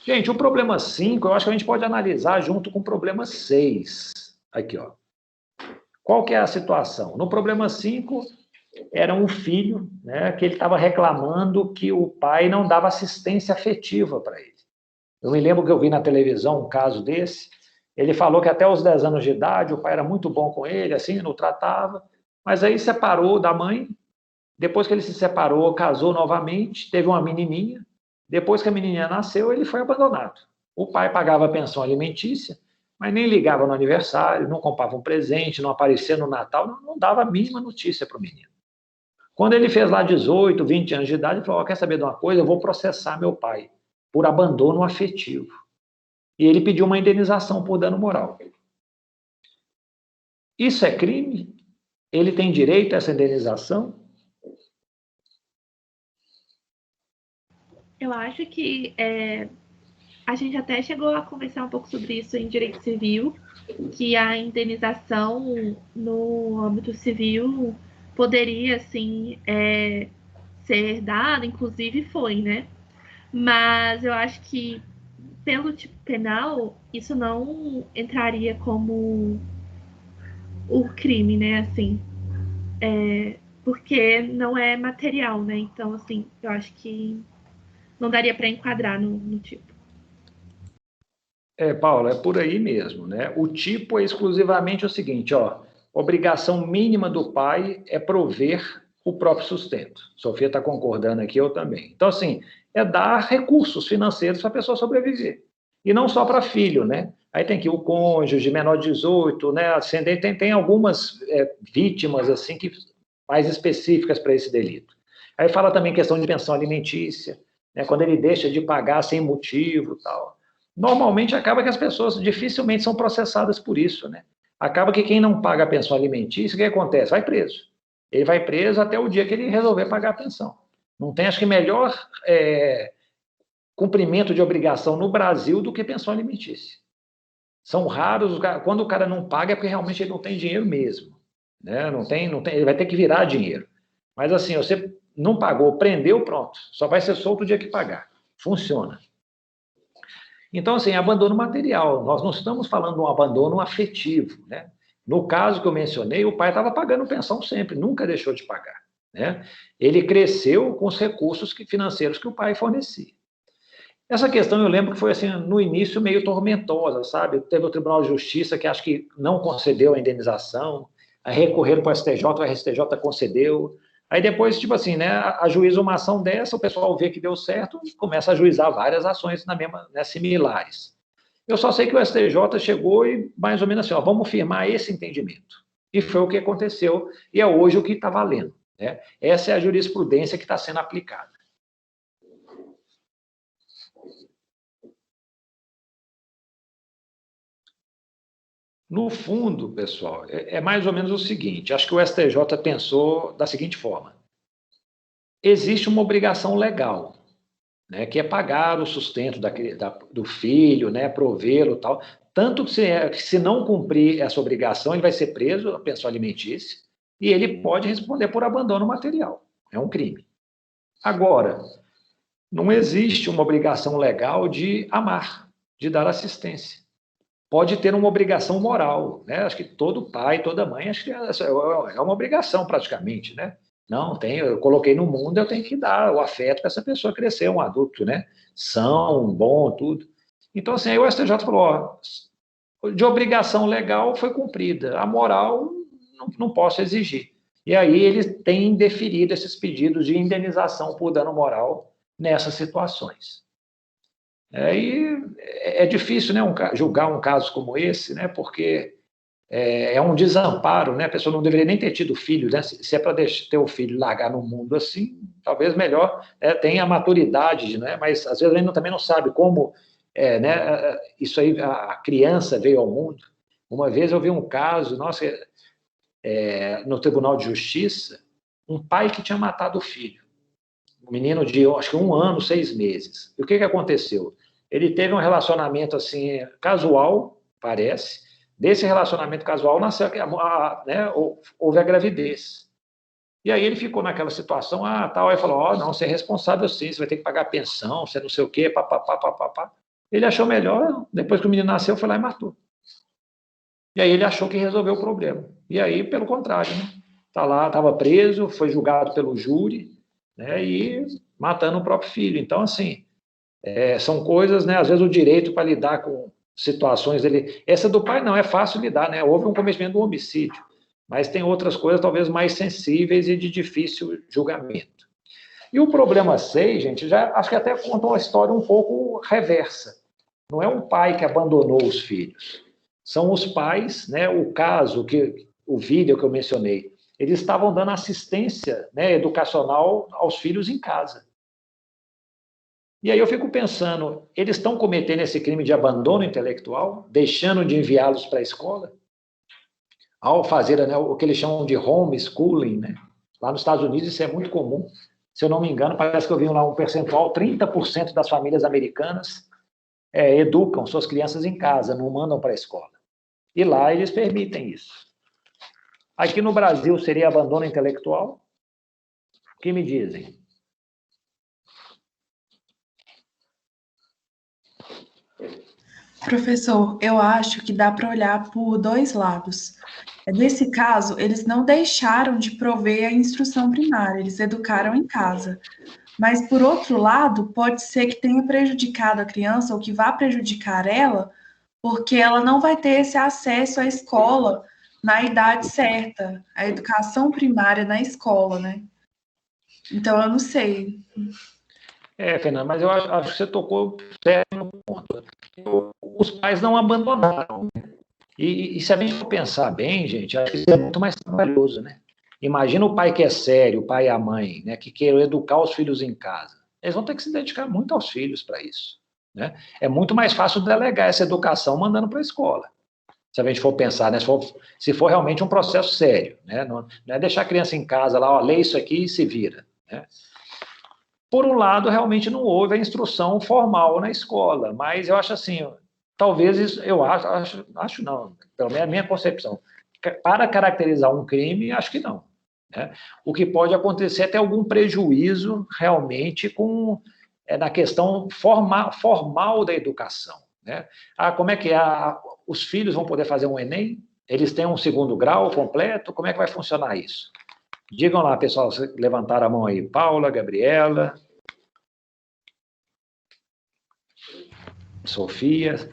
Gente, o problema 5, eu acho que a gente pode analisar junto com o problema 6. Aqui, ó. Qual que é a situação? No problema 5, era um filho, né, que ele estava reclamando que o pai não dava assistência afetiva para ele. Eu me lembro que eu vi na televisão um caso desse. Ele falou que até os 10 anos de idade o pai era muito bom com ele, assim, não tratava, mas aí separou da mãe. Depois que ele se separou, casou novamente, teve uma menininha. Depois que a menininha nasceu, ele foi abandonado. O pai pagava a pensão alimentícia, mas nem ligava no aniversário, não comprava um presente, não aparecia no Natal, não dava a mínima notícia para o menino. Quando ele fez lá 18, 20 anos de idade, ele falou, oh, quer saber de uma coisa? Eu vou processar meu pai por abandono afetivo. E ele pediu uma indenização por dano moral. Isso é crime? Ele tem direito a essa indenização? Eu acho que a gente até chegou a conversar um pouco sobre isso em direito civil, que a indenização no âmbito civil poderia, assim, ser dada, inclusive foi, né? Mas eu acho que, pelo tipo penal, isso não entraria como o crime, né? Assim, porque não é material, né? Então, assim, eu acho que não daria para enquadrar no tipo. Paula, é por aí mesmo, né? O tipo é exclusivamente o seguinte, ó, obrigação mínima do pai é prover o próprio sustento. Sofia está concordando aqui, eu também. Então, assim, é dar recursos financeiros para a pessoa sobreviver. E não só para filho, né? Aí tem que o cônjuge, menor de 18, né? Ascendente, tem algumas vítimas, assim, mais específicas para esse delito. Aí fala também questão de pensão alimentícia. né, quando ele deixa de pagar sem motivo e tal. Normalmente acaba que as pessoas dificilmente são processadas por isso, né? Acaba que quem não paga a pensão alimentícia, o que acontece? Vai preso. Ele vai preso até o dia que ele resolver pagar a pensão. Não tem, acho que, melhor cumprimento de obrigação no Brasil do que pensão alimentícia. São raros, quando o cara não paga é porque realmente ele não tem dinheiro mesmo, né? Não tem, ele vai ter que virar dinheiro. Mas assim, você não pagou, prendeu, pronto. Só vai ser solto o dia que pagar. Funciona. Então, assim, abandono material. Nós não estamos falando de um abandono afetivo, né? No caso que eu mencionei, o pai estava pagando pensão sempre, nunca deixou de pagar, né? Ele cresceu com os recursos financeiros que o pai fornecia. Essa questão eu lembro que foi, assim, no início meio tormentosa, sabe? Teve o Tribunal de Justiça que acho que não concedeu a indenização, aí recorreram para o STJ, o STJ concedeu. Aí depois, tipo assim, né, ajuiza uma ação dessa, o pessoal vê que deu certo e começa a ajuizar várias ações na mesma, né, similares. Eu só sei que o STJ chegou e, mais ou menos assim, ó, vamos firmar esse entendimento. E foi o que aconteceu, e é hoje o que está valendo, né? Essa é a jurisprudência que está sendo aplicada. No fundo, pessoal, é mais ou menos o seguinte, acho que o STJ pensou da seguinte forma: existe uma obrigação legal, né, que é pagar o sustento do filho, né, provê-lo e tal, tanto que se não cumprir essa obrigação, ele vai ser preso, a pensão alimentícia, e ele pode responder por abandono material, é um crime. Agora, não existe uma obrigação legal de amar, de dar assistência. Pode ter uma obrigação moral, né? Acho que todo pai, toda mãe, acho que é uma obrigação praticamente, né? Não, eu coloquei no mundo, eu tenho que dar o afeto para essa pessoa crescer, um adulto, né? São, bom, tudo. Então, assim, aí o STJ falou, ó, de obrigação legal foi cumprida, a moral não posso exigir. E aí eles têm deferido esses pedidos de indenização por dano moral nessas situações. E é difícil, né, julgar um caso como esse, né, porque é um desamparo, né, a pessoa não deveria nem ter tido filho, né, se é para ter o filho largar no mundo assim, talvez melhor tenha a maturidade, né, mas às vezes a gente também não sabe como, né, isso aí, a criança veio ao mundo. Uma vez eu vi um caso, nossa, no Tribunal de Justiça, um pai que tinha matado o filho, um menino de, acho que 1 ano, 6 meses. E o que aconteceu? Ele teve um relacionamento, assim, casual, parece. Desse relacionamento casual nasceu, né, houve a gravidez. E aí ele ficou naquela situação, tal, aí falou, não, você é responsável sim, você vai ter que pagar pensão, você não sei o quê, papapá. Ele achou melhor, depois que o menino nasceu, foi lá e matou. E aí ele achou que resolveu o problema. E aí, pelo contrário, né? Estava preso, foi julgado pelo júri, né, e matando o próprio filho. Então, assim, são coisas, né, às vezes o direito para lidar com situações dele... Essa do pai não, é fácil lidar, né? Houve um cometimento de um homicídio, mas tem outras coisas talvez mais sensíveis e de difícil julgamento. E o problema 6, gente, já acho que até conta uma história um pouco reversa. Não é um pai que abandonou os filhos. São os pais, né, o vídeo que eu mencionei, eles estavam dando assistência, né, educacional aos filhos em casa. E aí eu fico pensando, eles estão cometendo esse crime de abandono intelectual, deixando de enviá-los para a escola, ao fazer, né, o que eles chamam de homeschooling, né? Lá nos Estados Unidos isso é muito comum. Se eu não me engano, parece que eu vi lá um percentual, 30% das famílias americanas educam suas crianças em casa, não mandam para a escola. E lá eles permitem isso. Aqui no Brasil seria abandono intelectual? O que me dizem? Professor, eu acho que dá para olhar por 2 lados. Nesse caso, eles não deixaram de prover a instrução primária, eles educaram em casa. Mas, por outro lado, pode ser que tenha prejudicado a criança ou que vá prejudicar ela, porque ela não vai ter esse acesso à escola na idade certa, a educação primária na escola, né? Então, eu não sei. Fernanda, mas eu acho que você tocou sério no ponto. Os pais não abandonaram. E se a gente for pensar bem, gente, acho que isso é muito mais trabalhoso, né? Imagina o pai que é sério, o pai e a mãe, né, que queiram educar os filhos em casa. eles vão ter que se dedicar muito aos filhos para isso, né? É muito mais fácil delegar essa educação mandando para a escola. Se a gente for pensar, né, se for realmente um processo sério, né? Não é deixar a criança em casa lá, ó, lê isso aqui e se vira, né? Por um lado, realmente não houve a instrução formal na escola, mas eu acho assim, talvez eu acho não, pelo menos a minha concepção, para caracterizar um crime, acho que não, né? O que pode acontecer é ter algum prejuízo realmente na questão formal da educação, né? Como é que é? Os filhos vão poder fazer um Enem? Eles têm um segundo grau completo? Como é que vai funcionar isso? Digam lá, pessoal, levantaram a mão aí. Paula, Gabriela, Sofia.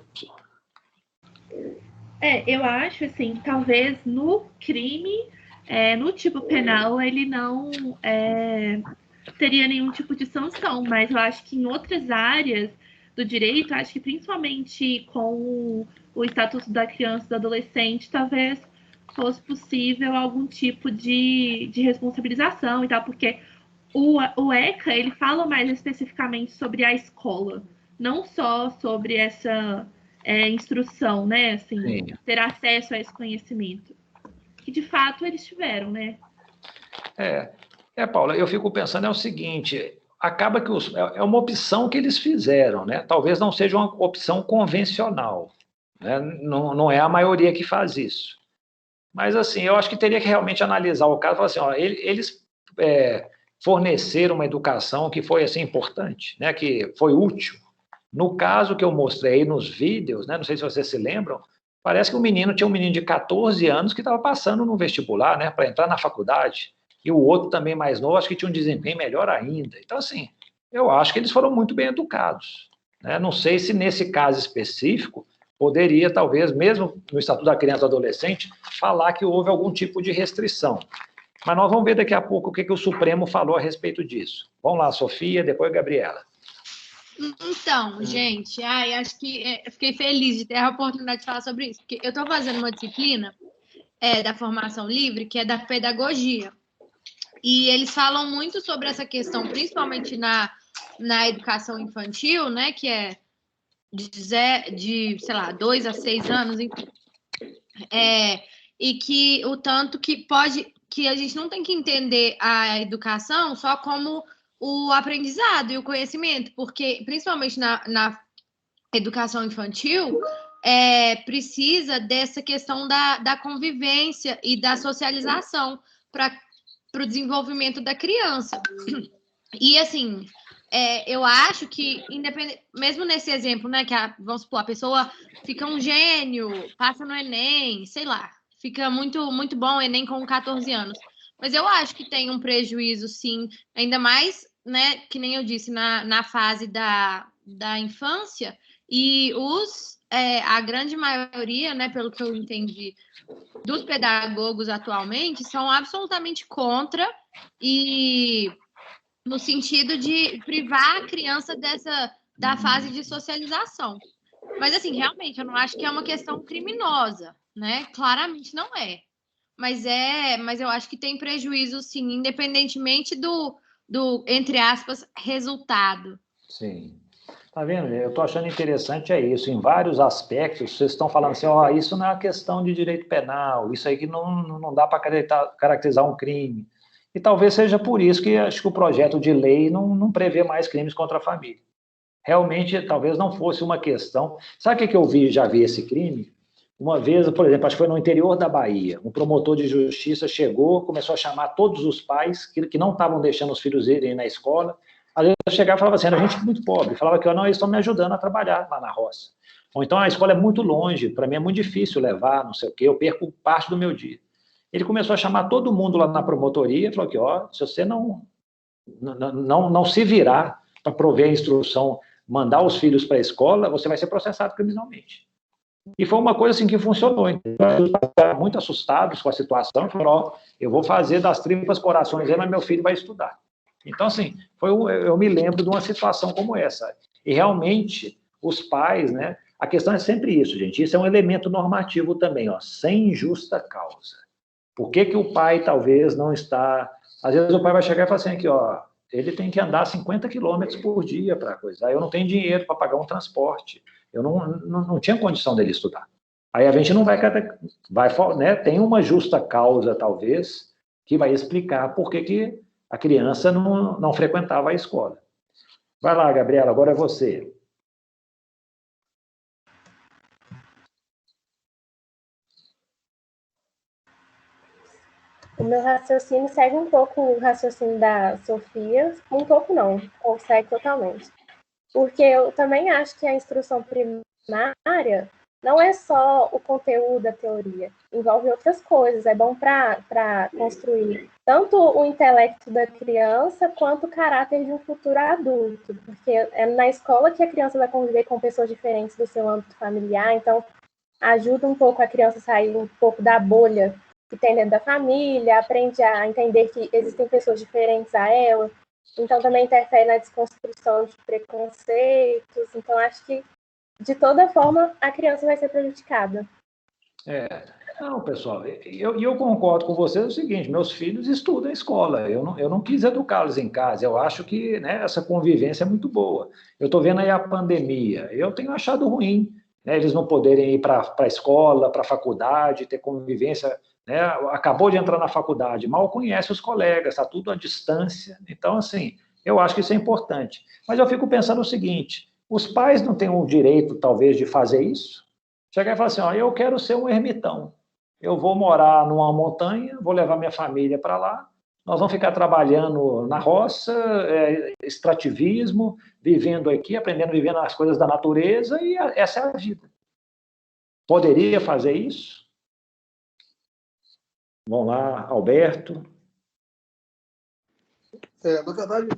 Eu acho, assim, talvez no crime, no tipo penal, ele não teria nenhum tipo de sanção, mas eu acho que em outras áreas do direito, acho que principalmente com o Estatuto da Criança e do Adolescente, talvez fosse possível algum tipo de responsabilização e tal, porque o ECA, ele fala mais especificamente sobre a escola, não só sobre essa instrução, né, assim, Sim. ter acesso a esse conhecimento, que de fato eles tiveram, né? Paula, eu fico pensando o seguinte, acaba que é uma opção que eles fizeram, né? Talvez não seja uma opção convencional, né? Não é a maioria que faz isso. Mas, assim, eu acho que teria que realmente analisar o caso e falar assim, ó, eles forneceram uma educação que foi, assim, importante, né? Que foi útil. No caso que eu mostrei nos vídeos, né? Não sei se vocês se lembram, parece que tinha um menino de 14 anos que estava passando no vestibular, né? Para entrar na faculdade. E o outro também mais novo, acho que tinha um desempenho melhor ainda. Então, assim, eu acho que eles foram muito bem educados, né? Não sei se nesse caso específico poderia, talvez, mesmo no Estatuto da Criança e do Adolescente, falar que houve algum tipo de restrição. Mas nós vamos ver daqui a pouco o que o Supremo falou a respeito disso. Vamos lá, Sofia, depois Gabriela. Então, gente, acho que eu fiquei feliz de ter a oportunidade de falar sobre isso, porque eu estou fazendo uma disciplina da formação livre, que é da pedagogia. E eles falam muito sobre essa questão, principalmente na educação infantil, né, que é de sei lá, 2 a 6 anos, enfim. E que o tanto que a gente não tem que entender a educação só como o aprendizado e o conhecimento, porque, principalmente na educação infantil, precisa dessa questão da convivência e da socialização para o desenvolvimento da criança. E, assim, eu acho que, mesmo nesse exemplo, né, que vamos supor, a pessoa fica um gênio, passa no Enem, sei lá, fica muito, muito bom o Enem com 14 anos. Mas eu acho que tem um prejuízo, sim, ainda mais, né, que nem eu disse, na fase da infância, e a grande maioria, né, pelo que eu entendi, dos pedagogos atualmente, são absolutamente contra, e no sentido de privar a criança da fase de socialização. Mas, assim, realmente, eu não acho que é uma questão criminosa, né? Claramente não é. Mas eu acho que tem prejuízo, sim, independentemente do entre aspas, resultado. Sim. Tá vendo? Eu estou achando interessante isso. Em vários aspectos, vocês estão falando assim, isso não é uma questão de direito penal, isso aí que não dá para caracterizar um crime. E talvez seja por isso que acho que o projeto de lei não prevê mais crimes contra a família. Realmente, talvez não fosse uma questão... Sabe o que eu já vi esse crime? Uma vez, por exemplo, acho que foi no interior da Bahia, um promotor de justiça chegou, começou a chamar todos os pais que não estavam deixando os filhos irem na escola. Às vezes eu chegava e falava assim, era gente muito pobre, falava que não, eles estão me ajudando a trabalhar lá na roça. Ou então a escola é muito longe, para mim é muito difícil levar, não sei o quê, eu perco parte do meu dia. Ele começou a chamar todo mundo lá na promotoria, falou que, se você não se virar para prover a instrução, mandar os filhos para a escola, você vai ser processado criminalmente. E foi uma coisa assim que funcionou. Então, eles ficaram muito assustados com a situação e falaram, eu vou fazer das tripas corações, mas meu filho vai estudar. Então, assim, eu me lembro de uma situação como essa. E realmente, os pais, né? A questão é sempre isso, gente. Isso é um elemento normativo também, sem justa causa. Por que o pai talvez não está... Às vezes o pai vai chegar e falar assim, aqui, ele tem que andar 50 quilômetros por dia para coisa. Eu não tenho dinheiro para pagar um transporte. Eu não tinha condição dele estudar. Aí a gente não vai né, tem uma justa causa, talvez, que vai explicar por que a criança não frequentava a escola. Vai lá, Gabriela, agora é você. O meu raciocínio segue um pouco o raciocínio da Sofia, um pouco não, ou segue totalmente. Porque eu também acho que a instrução primária não é só o conteúdo da teoria, envolve outras coisas, é bom para construir tanto o intelecto da criança quanto o caráter de um futuro adulto, porque é na escola que a criança vai conviver com pessoas diferentes do seu âmbito familiar, então ajuda um pouco a criança a sair um pouco da bolha que tem dentro da família, aprende a entender que existem pessoas diferentes a ela, então também interfere na desconstrução de preconceitos, então acho que de toda forma a criança vai ser prejudicada. Não, pessoal, eu concordo com vocês o seguinte, meus filhos estudam em escola, eu não quis educá-los em casa, eu acho que, né, essa convivência é muito boa. Eu estou vendo aí a pandemia, eu tenho achado ruim, né, eles não poderem ir para a escola, para a faculdade, ter convivência, né, acabou de entrar na faculdade, mal conhece os colegas, está tudo à distância, então, assim, eu acho que isso é importante. Mas eu fico pensando o seguinte, os pais não têm o direito, talvez, de fazer isso? Chegar e falar assim, ó, eu quero ser um ermitão, eu vou morar numa montanha, vou levar minha família para lá, nós vamos ficar trabalhando na roça, extrativismo, vivendo aqui, aprendendo, vivendo as coisas da natureza, e essa é a vida. Poderia fazer isso? Vamos lá, Alberto. Na verdade,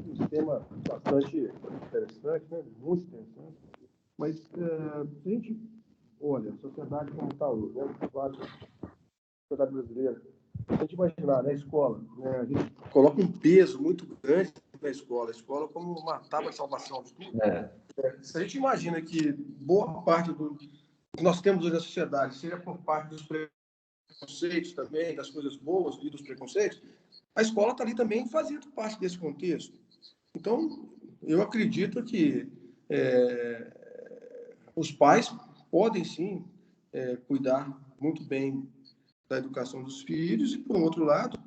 um tema bastante interessante, né? Muito interessante, mas a gente olha a sociedade como está hoje, né? A sociedade brasileira, se a gente imaginar, né, a escola, né, a gente coloca um peso muito grande na escola, a escola como uma tábua de salvação de tudo. Se a gente imagina que boa parte do que nós temos hoje na sociedade seja por parte dos preconceitos também, das coisas boas e dos preconceitos, a escola está ali também fazendo parte desse contexto. Então, eu acredito que os pais podem, sim, cuidar muito bem da educação dos filhos e, por outro lado,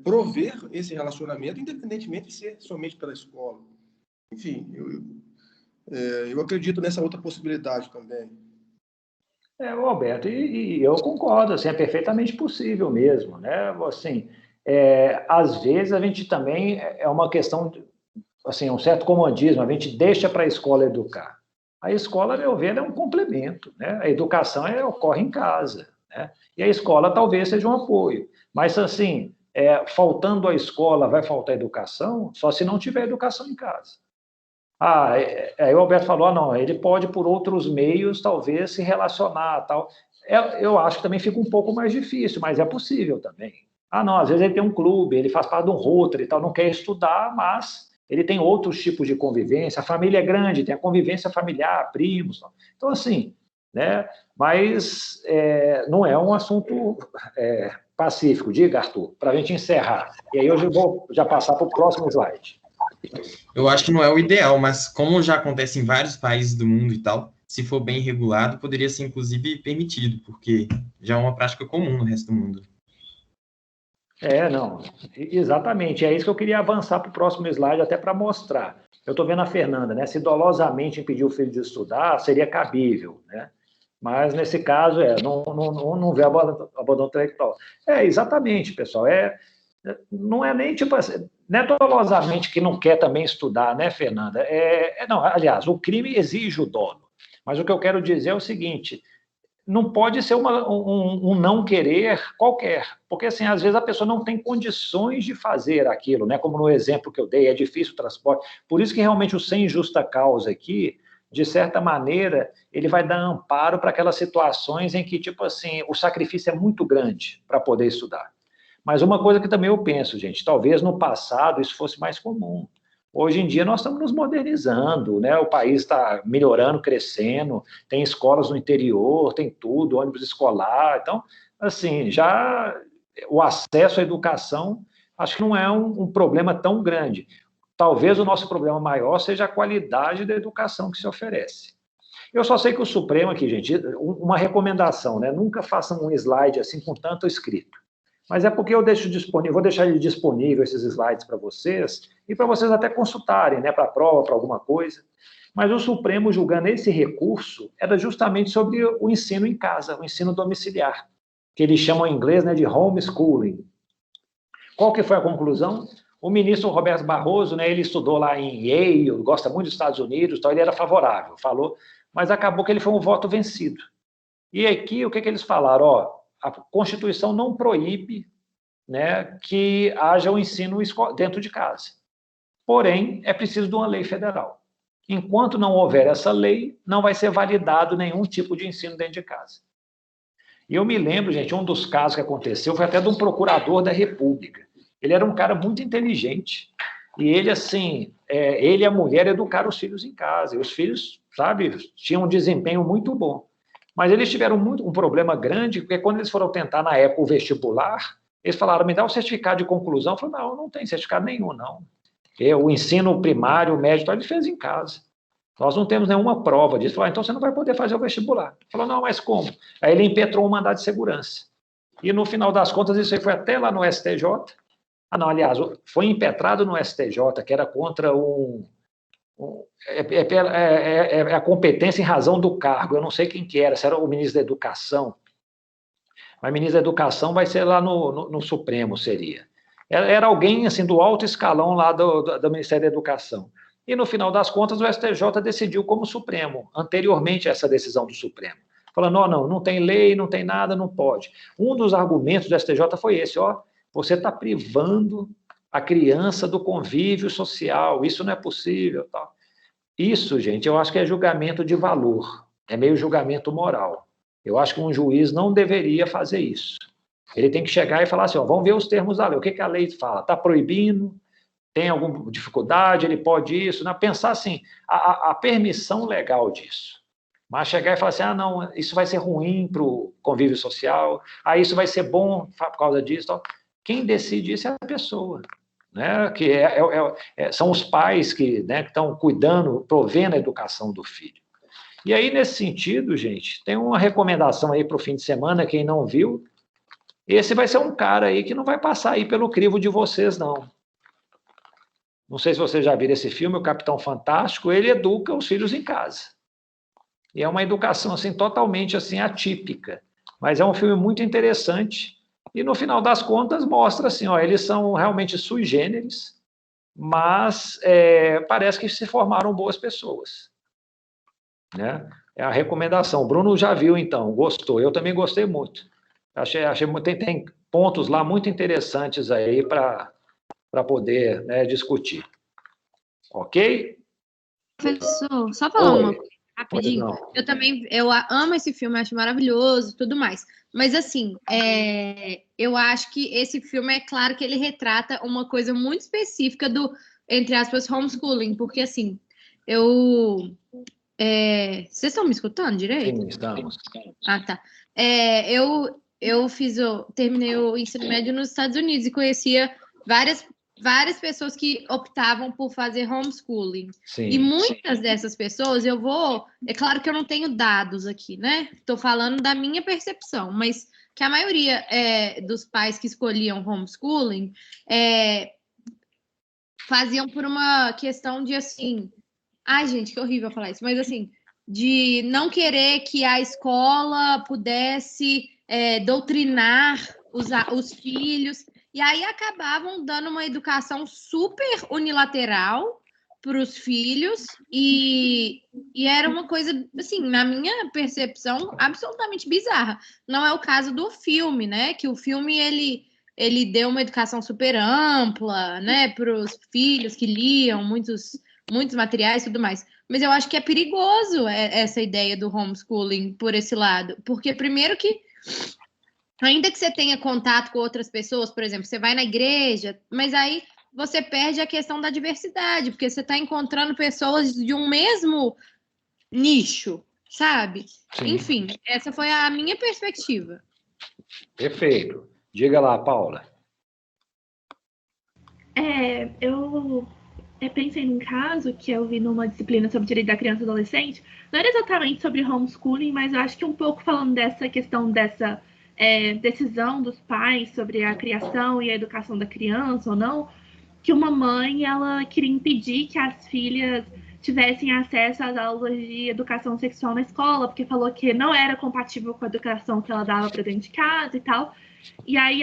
prover esse relacionamento, independentemente de ser somente pela escola. Enfim, eu acredito nessa outra possibilidade também. Roberto, e eu concordo, assim, é perfeitamente possível mesmo, né? Assim, às vezes a gente também é uma questão, assim, um certo comodismo, a gente deixa para a escola educar. A escola, a meu ver, é um complemento, né? A educação ocorre em casa, né? E a escola talvez seja um apoio. Mas, assim, faltando a escola, vai faltar educação, só se não tiver educação em casa. Aí o Alberto falou, não, ele pode, por outros meios, talvez, se relacionar, tal. Eu acho que também fica um pouco mais difícil, mas é possível também. Não, às vezes ele tem um clube, ele faz parte de um Rotary e tal, não quer estudar, mas ele tem outros tipos de convivência, a família é grande, tem a convivência familiar, primos, tal. Então, assim, né, mas não é um assunto pacífico. Diga, Arthur, para a gente encerrar. E aí eu vou já passar para o próximo slide. Eu acho que não é o ideal, mas como já acontece em vários países do mundo e tal, se for bem regulado, poderia ser, inclusive, permitido, porque já é uma prática comum no resto do mundo. Não, exatamente, é isso que eu queria avançar para o próximo slide, até para mostrar. Eu estou vendo a Fernanda, né? Se dolosamente impedir o filho de estudar, seria cabível, né? Mas, nesse caso, não vê abandono intelectual. Exatamente, pessoal, não é nem tipo assim, não é dolosamente que não quer também estudar, né, Fernanda? Não, aliás, o crime exige o dolo, mas o que eu quero dizer é o seguinte, não pode ser um não querer qualquer, porque assim, às vezes a pessoa não tem condições de fazer aquilo, né? Como no exemplo que eu dei, é difícil o transporte, por isso que realmente o sem justa causa aqui, de certa maneira, ele vai dar amparo para aquelas situações em que, tipo assim, o sacrifício é muito grande para poder estudar. Mas uma coisa que também eu penso, gente, talvez no passado isso fosse mais comum. Hoje em dia nós estamos nos modernizando, né? O país está melhorando, crescendo, tem escolas no interior, tem tudo, ônibus escolar. Então, assim, já o acesso à educação, acho que não é um problema tão grande. Talvez o nosso problema maior seja a qualidade da educação que se oferece. Eu só sei que o Supremo aqui, gente, uma recomendação, né? Nunca façam um slide assim com tanto escrito. Mas é porque eu deixo disponível, vou deixar ele disponível, esses slides, para vocês, e para vocês até consultarem, né? Para a prova, para alguma coisa. Mas o Supremo, julgando esse recurso, era justamente sobre o ensino em casa, o ensino domiciliar, que eles chamam em inglês, né, de homeschooling. Qual que foi a conclusão? O ministro Roberto Barroso, né, ele estudou lá em Yale, gosta muito dos Estados Unidos, então ele era favorável, falou, mas acabou que ele foi um voto vencido. E aqui, o que eles falaram? Ó, a Constituição não proíbe, né, que haja o ensino dentro de casa. Porém, é preciso de uma lei federal. Enquanto não houver essa lei, não vai ser validado nenhum tipo de ensino dentro de casa. E eu me lembro, gente, um dos casos que aconteceu foi até de um procurador da República. Ele era um cara muito inteligente. E ele, assim, ele e a mulher educaram os filhos em casa. E os filhos, sabe, tinham um desempenho muito bom. Mas eles tiveram um problema grande, porque quando eles foram tentar, na época, o vestibular, eles falaram, me dá um certificado de conclusão. Eu falei, não tem certificado nenhum, não. O ensino primário, o médio, ele fez em casa. Nós não temos nenhuma prova disso. Falou, então você não vai poder fazer o vestibular. Falou, não, mas como? Aí ele impetrou um mandado de segurança. E no final das contas, isso aí foi até lá no STJ. Aliás, foi impetrado no STJ, que era contra a competência em razão do cargo. Eu não sei quem que era, se era o ministro da Educação. Mas o ministro da Educação vai ser lá no Supremo, seria. Era alguém, assim, do alto escalão lá do Ministério da Educação. E, no final das contas, o STJ decidiu como Supremo, anteriormente a essa decisão do Supremo. Falando, não tem lei, não tem nada, não pode. Um dos argumentos do STJ foi esse, você está privando a criança do convívio social, isso não é possível. Tal. Isso, gente, eu acho que é julgamento de valor, é meio julgamento moral. Eu acho que um juiz não deveria fazer isso. Ele tem que chegar e falar assim, vamos ver os termos da lei, o que a lei fala? Está proibindo? Tem alguma dificuldade? Ele pode isso? Não, pensar assim, a permissão legal disso. Mas chegar e falar assim, não, isso vai ser ruim para o convívio social, isso vai ser bom por causa disso. Tal. Quem decide isso é a pessoa, né? Que são os pais que, né, que estão cuidando, provendo a educação do filho. E aí, nesse sentido, gente, tem uma recomendação aí para o fim de semana, quem não viu, esse vai ser um cara aí que não vai passar aí pelo crivo de vocês, não. Não sei se vocês já viram esse filme, O Capitão Fantástico, ele educa os filhos em casa. E é uma educação, assim, totalmente, assim, atípica. Mas é um filme muito interessante. E, no final das contas, mostra, assim, eles são realmente sui generis, mas parece que se formaram boas pessoas. Né? É a recomendação. O Bruno já viu, então, gostou. Eu também gostei muito. Achei tem pontos lá muito interessantes aí para poder, né, discutir. Ok? Professor, só falar uma coisa rapidinho. Eu amo esse filme, acho maravilhoso e tudo mais. Mas, assim, eu acho que esse filme, é claro que ele retrata uma coisa muito específica do, entre aspas, homeschooling. Porque, assim, vocês estão me escutando direito? Sim, estamos. Ah, tá. Terminei o ensino médio nos Estados Unidos e conhecia várias pessoas que optavam por fazer homeschooling. Sim, e muitas dessas pessoas, é claro que eu não tenho dados aqui, né? Estou falando da minha percepção, mas que a maioria dos pais que escolhiam homeschooling faziam por uma questão de, assim... Ai, gente, que horrível falar isso, mas, assim, de não querer que a escola pudesse doutrinar os filhos, e aí acabavam dando uma educação super unilateral para os filhos, e era uma coisa, assim, na minha percepção, absolutamente bizarra. Não é o caso do filme, né? Que o filme, ele deu uma educação super ampla, né? Para os filhos que liam muitos materiais e tudo mais. Mas eu acho que é perigoso essa ideia do homeschooling por esse lado. Porque, primeiro que, ainda que você tenha contato com outras pessoas, por exemplo, você vai na igreja, mas aí você perde a questão da diversidade, porque você está encontrando pessoas de um mesmo nicho, sabe? Sim. Enfim, essa foi a minha perspectiva. Perfeito. Diga lá, Paula. Eu pensei num caso que eu vi numa disciplina sobre direito da criança e adolescente. Não era exatamente sobre homeschooling, mas eu acho que um pouco falando dessa questão dessa decisão dos pais sobre a criação e a educação da criança ou não, que uma mãe ela queria impedir que as filhas tivessem acesso às aulas de educação sexual na escola, porque falou que não era compatível com a educação que ela dava para dentro de casa e tal. E aí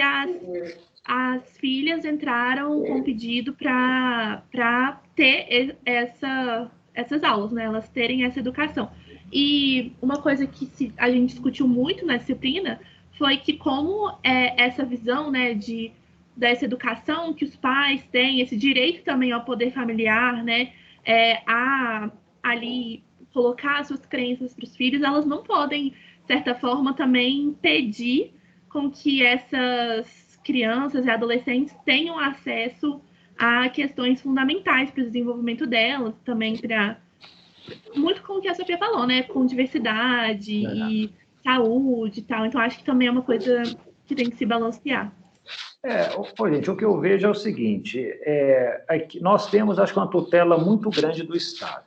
as filhas entraram com pedido para ter essas aulas, né? Elas terem essa educação. E uma coisa que a gente discutiu muito na disciplina foi que como essa visão, né, dessa educação que os pais têm, esse direito também ao poder familiar, né, a ali colocar as suas crenças para os filhos, elas não podem, de certa forma, também impedir com que essas crianças e adolescentes tenham acesso a questões fundamentais para o desenvolvimento delas, também para muito com o que a Sofia falou, né, com diversidade e saúde e tal. Então, acho que também é uma coisa que tem que se balancear. Gente, o que eu vejo é o seguinte, nós temos, acho que, uma tutela muito grande do Estado,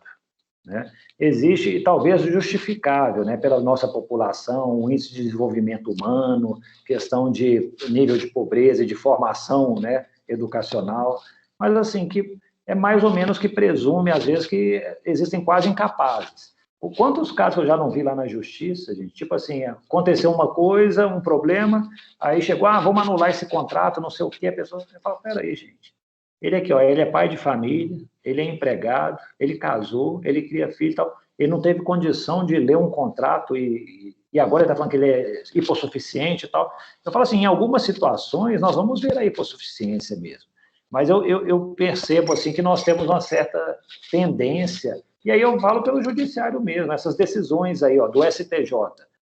né? Existe, talvez justificável, né, pela nossa população, o índice de desenvolvimento humano, questão de nível de pobreza e de formação, né, educacional, mas assim, que é mais ou menos que presume, às vezes, que existem quase incapazes. Quantos casos eu já não vi lá na justiça, gente? Tipo assim, aconteceu uma coisa, um problema, aí chegou, vamos anular esse contrato, não sei o quê, a pessoa fala, peraí, gente, ele aqui, ele é pai de família, ele é empregado, ele casou, ele cria filho e tal, ele não teve condição de ler um contrato e agora ele está falando que ele é hipossuficiente e tal. Eu falo assim, em algumas situações nós vamos ver a hipossuficiência mesmo, mas eu percebo assim que nós temos uma certa tendência. E aí eu falo pelo judiciário mesmo, essas decisões aí, do STJ.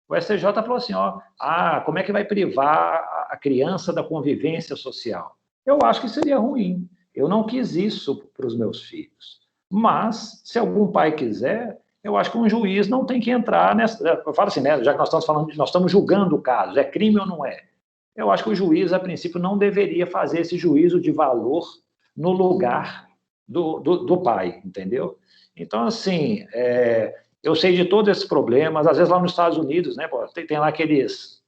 O STJ falou assim, como é que vai privar a criança da convivência social? Eu acho que seria ruim. Eu não quis isso para os meus filhos. Mas, se algum pai quiser, eu acho que um juiz não tem que entrar nessa... Eu falo assim, né, já que nós estamos falando, nós estamos julgando o caso, é crime ou não é? Eu acho que o juiz, a princípio, não deveria fazer esse juízo de valor no lugar do pai, entendeu? Então, assim, eu sei de todos esses problemas, às vezes lá nos Estados Unidos, né, tem lá aqueles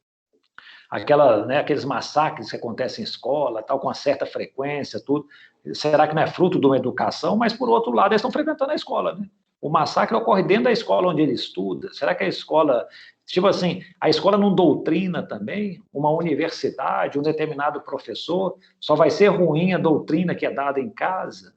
massacres que acontecem em escola, tal, com uma certa frequência, tudo. Será que não é fruto de uma educação? Mas, por outro lado, eles estão frequentando a escola, né? O massacre ocorre dentro da escola onde ele estuda. Será que a escola... Tipo assim, a escola não doutrina também? Uma universidade, um determinado professor, só vai ser ruim a doutrina que é dada em casa?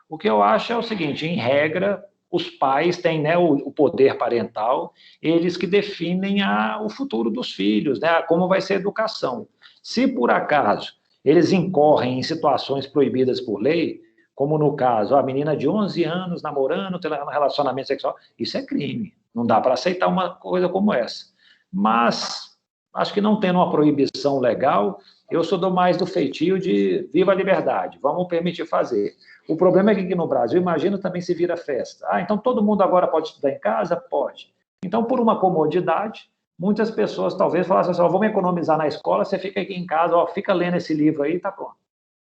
O que eu acho é o seguinte, em regra, os pais têm, né, o poder parental, eles que definem o futuro dos filhos, né, como vai ser a educação. Se, por acaso, eles incorrem em situações proibidas por lei, como no caso, a menina de 11 anos namorando, tendo um relacionamento sexual, isso é crime. Não dá para aceitar uma coisa como essa. Mas, acho que não tendo uma proibição legal, eu sou mais do feitio de viva a liberdade, vamos permitir fazer. O problema é que aqui no Brasil, imagina, também se vira festa. Então todo mundo agora pode estudar em casa? Pode. Então, por uma comodidade, muitas pessoas talvez falassem assim, vamos economizar na escola, você fica aqui em casa, fica lendo esse livro aí, tá pronto.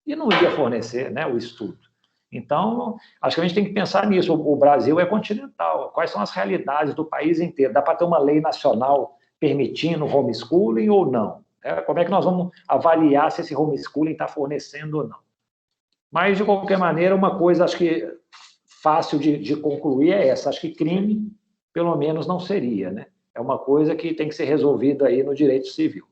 E não ia fornecer, né, o estudo. Então, acho que a gente tem que pensar nisso. O Brasil é continental. Quais são as realidades do país inteiro? Dá para ter uma lei nacional permitindo homeschooling ou não? Como é que nós vamos avaliar se esse homeschooling está fornecendo ou não? Mas, de qualquer maneira, uma coisa, acho que fácil de concluir é essa. Acho que crime, pelo menos, não seria, né? É uma coisa que tem que ser resolvida aí no direito civil.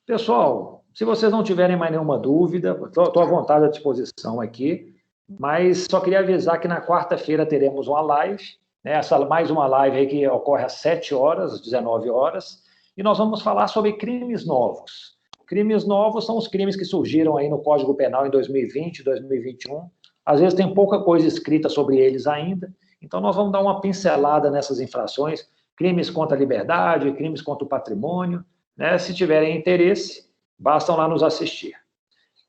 Pessoal, se vocês não tiverem mais nenhuma dúvida, estou à vontade à disposição aqui, mas só queria avisar que na quarta-feira teremos uma live, né? Mais uma live aí que ocorre às 7 horas, às 19 horas, e nós vamos falar sobre crimes novos. Crimes novos são os crimes que surgiram aí no Código Penal em 2020, 2021. Às vezes tem pouca coisa escrita sobre eles ainda, então nós vamos dar uma pincelada nessas infrações, crimes contra a liberdade, crimes contra o patrimônio, né? Se tiverem interesse, bastam lá nos assistir.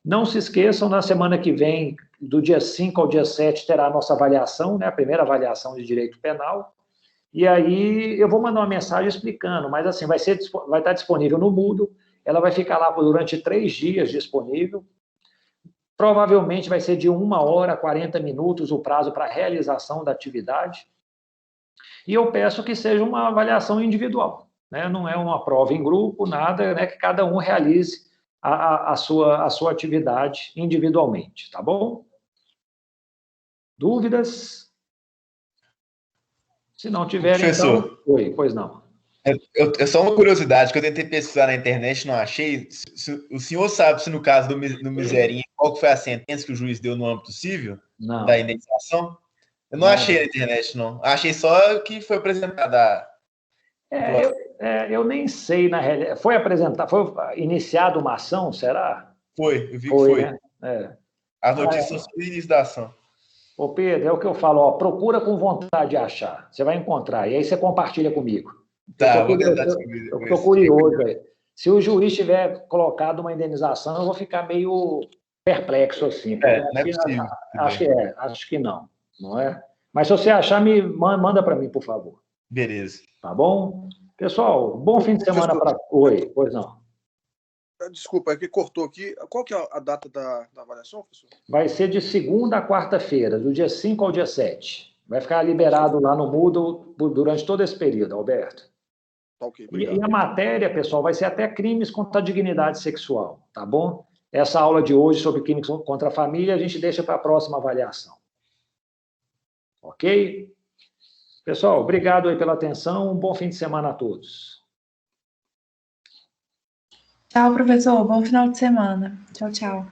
Não se esqueçam, na semana que vem, do dia 5 ao dia 7, terá a nossa avaliação, né? A primeira avaliação de direito penal, e aí eu vou mandar uma mensagem explicando, mas assim, vai estar disponível no Moodle. ela vai ficar lá durante 3 dias disponível. Provavelmente vai ser de 1 hora, 40 minutos o prazo para a realização da atividade. E eu peço que seja uma avaliação individual, né? Não é uma prova em grupo, nada, né? Que cada um realize a sua atividade individualmente, tá bom? Dúvidas? Se não tiverem, Professor, então... Oi, pois não. É só uma curiosidade que eu tentei pesquisar na internet, não achei. O senhor sabe se no caso do Miserinha, qual que foi a sentença que o juiz deu no âmbito civil Não. da indenização? Eu não Não. achei na internet, não. Achei só que foi apresentada. Eu nem sei, na realidade. Foi iniciada uma ação, será? Foi, eu vi que foi. Né? É. As notícias são sobre o início da ação. Ô, Pedro, é o que eu falo, ó, procura com vontade de achar. Você vai encontrar, e aí você compartilha comigo. Tá, eu estou curioso aí. Se o juiz tiver colocado uma indenização, eu vou ficar meio perplexo assim. Não é possível. Acho que não é? Mas se você achar, manda para mim, por favor. Beleza. Tá bom? Pessoal, bom fim de semana para... Oi, pois não. Desculpa, é que cortou aqui. Qual que é a data da avaliação, professor? Vai ser de segunda a quarta-feira, do dia 5 ao dia 7. Vai ficar liberado lá no Moodle durante todo esse período, Alberto. Tá, ok, obrigado. E a matéria, pessoal, vai ser até crimes contra a dignidade sexual, tá bom? Essa aula de hoje sobre crimes contra a família, a gente deixa para a próxima avaliação. Ok? Pessoal, obrigado aí pela atenção. Um bom fim de semana a todos. Tchau, professor. Bom final de semana. Tchau, tchau.